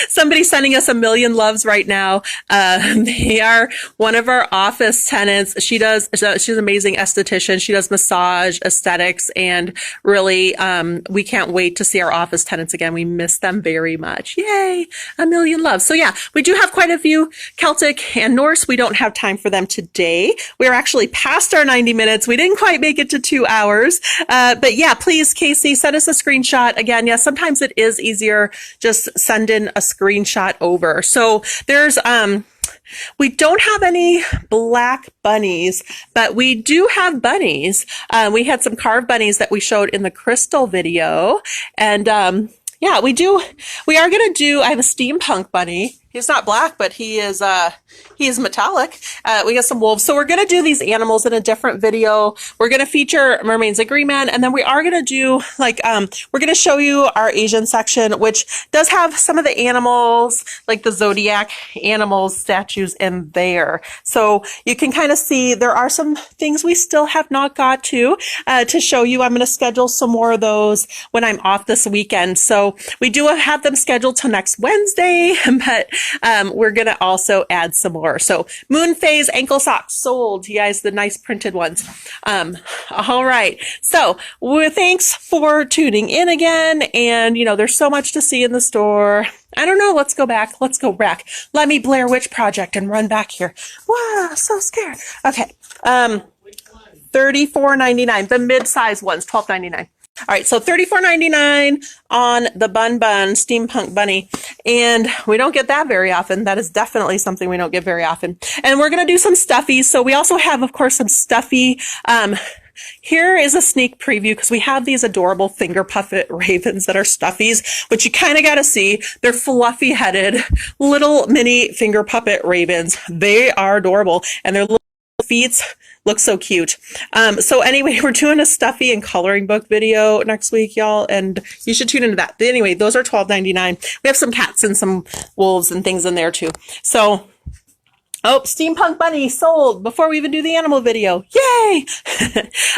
Somebody's sending us a million loves right now. They are one of our office tenants. She's an amazing esthetician. She does massage, aesthetics, and really, we can't wait to see our office tenants again. We miss them very much. Yay! A million loves. So yeah, we do have quite a few Celtic and Norse. We don't have time for them today. We're actually past our 90 minutes. We didn't quite make it to 2 hours. But yeah, please, Casey, send us a screenshot. Again, yeah, sometimes it is easier just send in a screenshot over. So there's, we don't have any black bunnies, but we do have bunnies. We had some carved bunnies that we showed in the crystal video. And, yeah, we are going to do, I have a steampunk bunny. He's not black, but he is metallic. We got some wolves. So we're going to do these animals in a different video. We're going to feature Mermaid's Agreement. And then we are going to do like, we're going to show you our Asian section, which does have some of the animals, like the zodiac animals statues in there. So you can kind of see there are some things we still have not got to show you. I'm going to schedule some more of those when I'm off this weekend. So we do have them scheduled till next Wednesday, but we're going to also add some more. So moon phase ankle socks sold, you guys, the nice printed ones. All right. So thanks for tuning in again. And, you know, there's so much to see in the store. I don't know. Let's go back. Let's go back. Let me Blair Witch Project and run back here. Wow, so scared. Okay. $34.99. The mid-size ones, $12.99. All right, so $34.99 on the Bun Steampunk Bunny. And we don't get that very often. That is definitely something we don't get very often. And we're going to do some stuffies. So we also have, of course, some stuffy. Here is a sneak preview because we have these adorable finger puppet ravens that are stuffies, which you kind of got to see. They're fluffy headed, little mini finger puppet ravens. They are adorable. And they're little feet look so cute. So anyway, we're doing a stuffy and coloring book video next week, y'all, and you should tune into that. But anyway, those are $12.99. We have some cats and some wolves and things in there too. So, oh, steampunk bunny sold before we even do the animal video. Yay!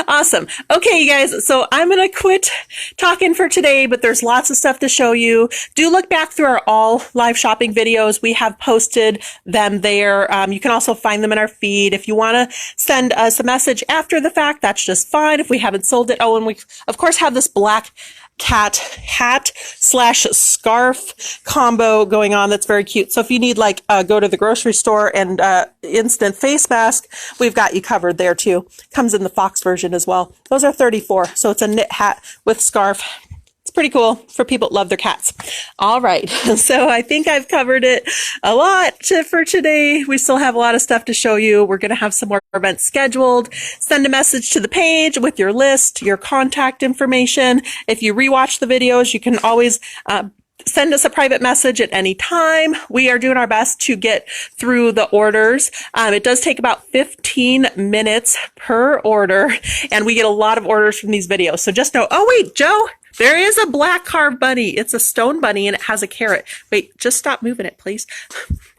Awesome. Okay, you guys, so I'm going to quit talking for today, but there's lots of stuff to show you. Do look back through our all live shopping videos. We have posted them there. You can also find them in our feed. If you want to send us a message after the fact, that's just fine if we haven't sold it. Oh, and we, of course, have this black cat hat / scarf combo going on that's very cute. So if you need like go to the grocery store and instant face mask, we've got you covered there too. Comes in the fox version as well. Those are $34. So it's a knit hat with scarf. It's pretty cool for people that love their cats. All right. So I think I've covered it a lot for today. We still have a lot of stuff to show you. We're going to have some more events scheduled. Send a message to the page with your list, your contact information. If you rewatch the videos, you can always send us a private message at any time. We are doing our best to get through the orders. It does take about 15 minutes per order, and we get a lot of orders from these videos. So just know, oh wait, Joe, there is a black carved bunny. It's a stone bunny and it has a carrot. Wait, just stop moving it, please.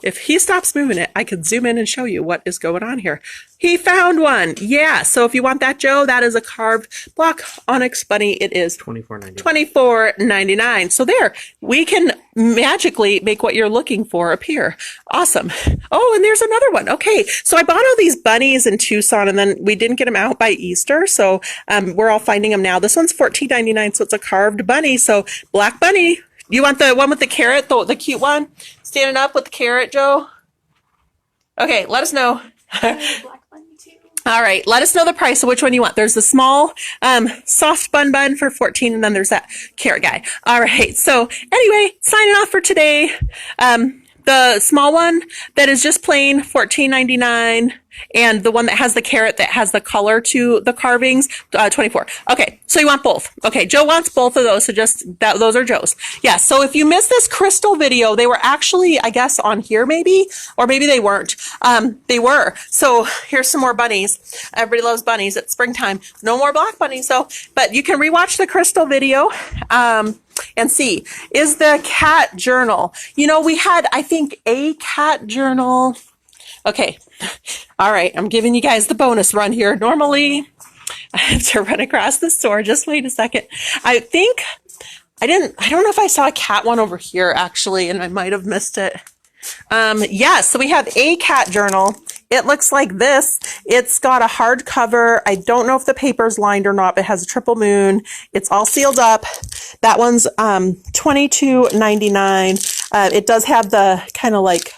If he stops moving it, I could zoom in and show you what is going on here. He found one. Yeah. So if you want that, Joe, that is a carved block onyx bunny. It is $24.99. $24.99. So there, we can magically make what you're looking for appear. Awesome. Oh, and there's another one. Okay. So I bought all these bunnies in Tucson and then we didn't get them out by Easter. So we're all finding them now. This one's $14.99. So it's a carved bunny. So black bunny. You want the one with the carrot, the cute one? Standing up with the carrot, Joe? Okay, let us know. Black bunny too. All right, let us know the price of which one you want. There's the small soft bun for 14, and then there's that carrot guy. All right, so anyway, signing off for today. The small one that is just plain $14.99, and the one that has the carrot that has the color to the carvings, $24. Okay, so you want both. Okay, Joe wants both of those, so just that, those are Joe's. Yeah, so if you missed this crystal video, they were actually, I guess, on here maybe, or maybe they weren't. They were. So here's some more bunnies. Everybody loves bunnies. It's springtime. No more black bunnies, though. But you can rewatch the crystal video. And see, is the cat journal. You know, we had, I think, a cat journal. Okay. All right. I'm giving you guys the bonus run here. Normally, I have to run across the store. Just wait a second. I think I don't know if I saw a cat one over here actually, and I might have missed it. Yes, so we have a cat journal. It looks like this. It's got a hardcover. I don't know if the paper's lined or not, but it has a triple moon. It's all sealed up. That one's $22.99. It does have the kind of like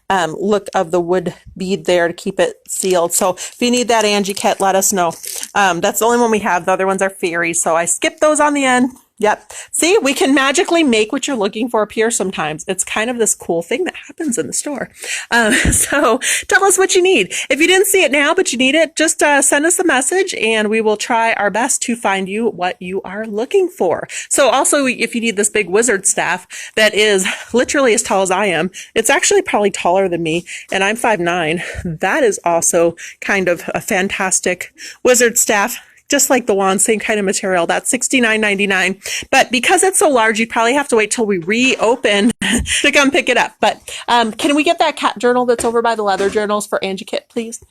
look of the wood bead there to keep it sealed. So if you need that Angie kit, let us know. That's the only one we have. The other ones are fairies, so I skipped those on the end. Yep. See, we can magically make what you're looking for appear sometimes. It's kind of this cool thing that happens in the store. So tell us what you need. If you didn't see it now, but you need it, just send us a message and we will try our best to find you what you are looking for. So also, if you need this big wizard staff that is literally as tall as I am, it's actually probably taller than me, and I'm 5'9". That is also kind of a fantastic wizard staff. Just like the wand, same kind of material. That's $69.99. But because it's so large, you'd probably have to wait till we reopen to come pick it up. But can we get that cat journal that's over by the leather journals for Angie Kit, please?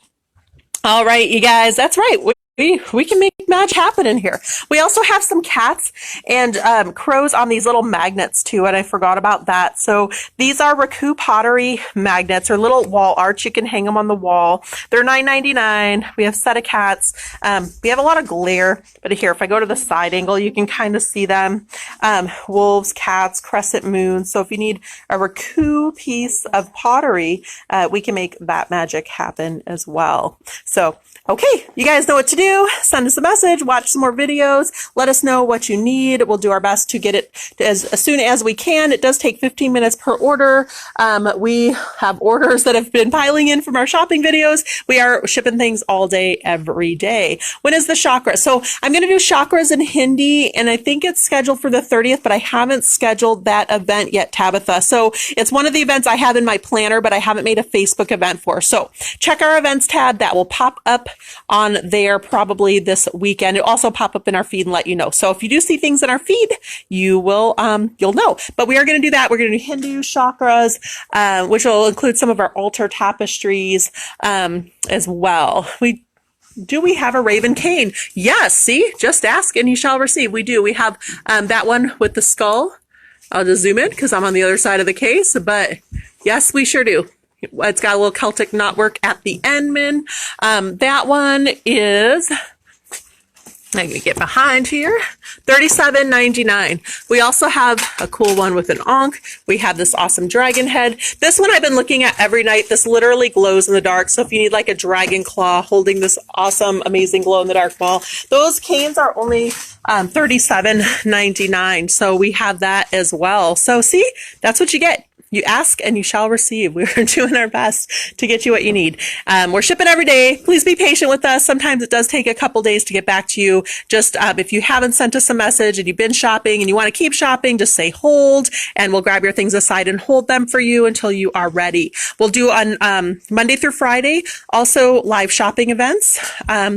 All right, you guys, that's right. We can make magic happen in here. We also have some cats and crows on these little magnets too, and I forgot about that. So these are Raku pottery magnets, or little wall arts. You can hang them on the wall. They're $9.99. We have a set of cats. We have a lot of glare, but here, if I go to the side angle, you can kind of see them. Wolves, cats, crescent moons. So if you need a Raku piece of pottery, we can make that magic happen as well. So, okay, you guys know what to do. Send us a message. message, watch some more videos, let us know what you need. We'll do our best to get it as soon as we can. It does take 15 minutes per order. We have orders that have been piling in from our shopping videos. We are shipping things all day, every day. When is the chakra? So I'm going to do chakras in Hindi, and I think it's scheduled for the 30th, but I haven't scheduled that event yet, Tabitha. So it's one of the events I have in my planner, but I haven't made a Facebook event for. So check our events tab. That will pop up on there probably this weekend. It'll also pop up in our feed and let you know. So if you do see things in our feed, you will, you'll know. But we are going to do that. We're going to do Hindu chakras, which will include some of our altar tapestries, as well. Do we have a raven cane? Yes. See, just ask and you shall receive. We do. We have, that one with the skull. I'll just zoom in because I'm on the other side of the case, but yes, we sure do. It's got a little Celtic knotwork at the end, Min. That one is, I'm going to get behind here, $37.99. We also have a cool one with an ankh. We have this awesome dragon head. This one I've been looking at every night. This literally glows in the dark. So if you need like a dragon claw holding this awesome, amazing glow in the dark ball, those canes are only $37.99. So we have that as well. So see, that's what you get. You ask and you shall receive. We're doing our best to get you what you need. We're shipping every day. Please be patient with us. Sometimes it does take a couple days to get back to you. Just if you haven't sent us a message and you've been shopping and you want to keep shopping, just say hold and we'll grab your things aside and hold them for you until you are ready. We'll do on Monday through Friday, also live shopping events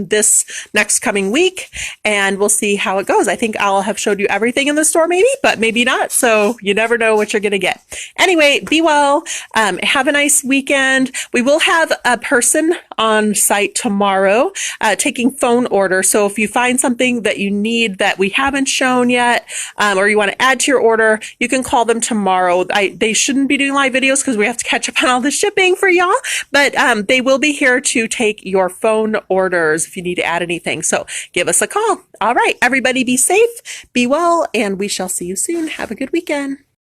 this next coming week, and we'll see how it goes. I think I'll have showed you everything in the store maybe, but maybe not. So you never know what you're going to get. Anyway, be well. Have a nice weekend. We will have a person on site tomorrow taking phone order. So if you find something that you need that we haven't shown yet, or you want to add to your order, you can call them tomorrow. They shouldn't be doing live videos because we have to catch up on all the shipping for y'all, but they will be here to take your phone orders if you need to add anything. So give us a call. All right, everybody be safe, be well, and we shall see you soon. Have a good weekend.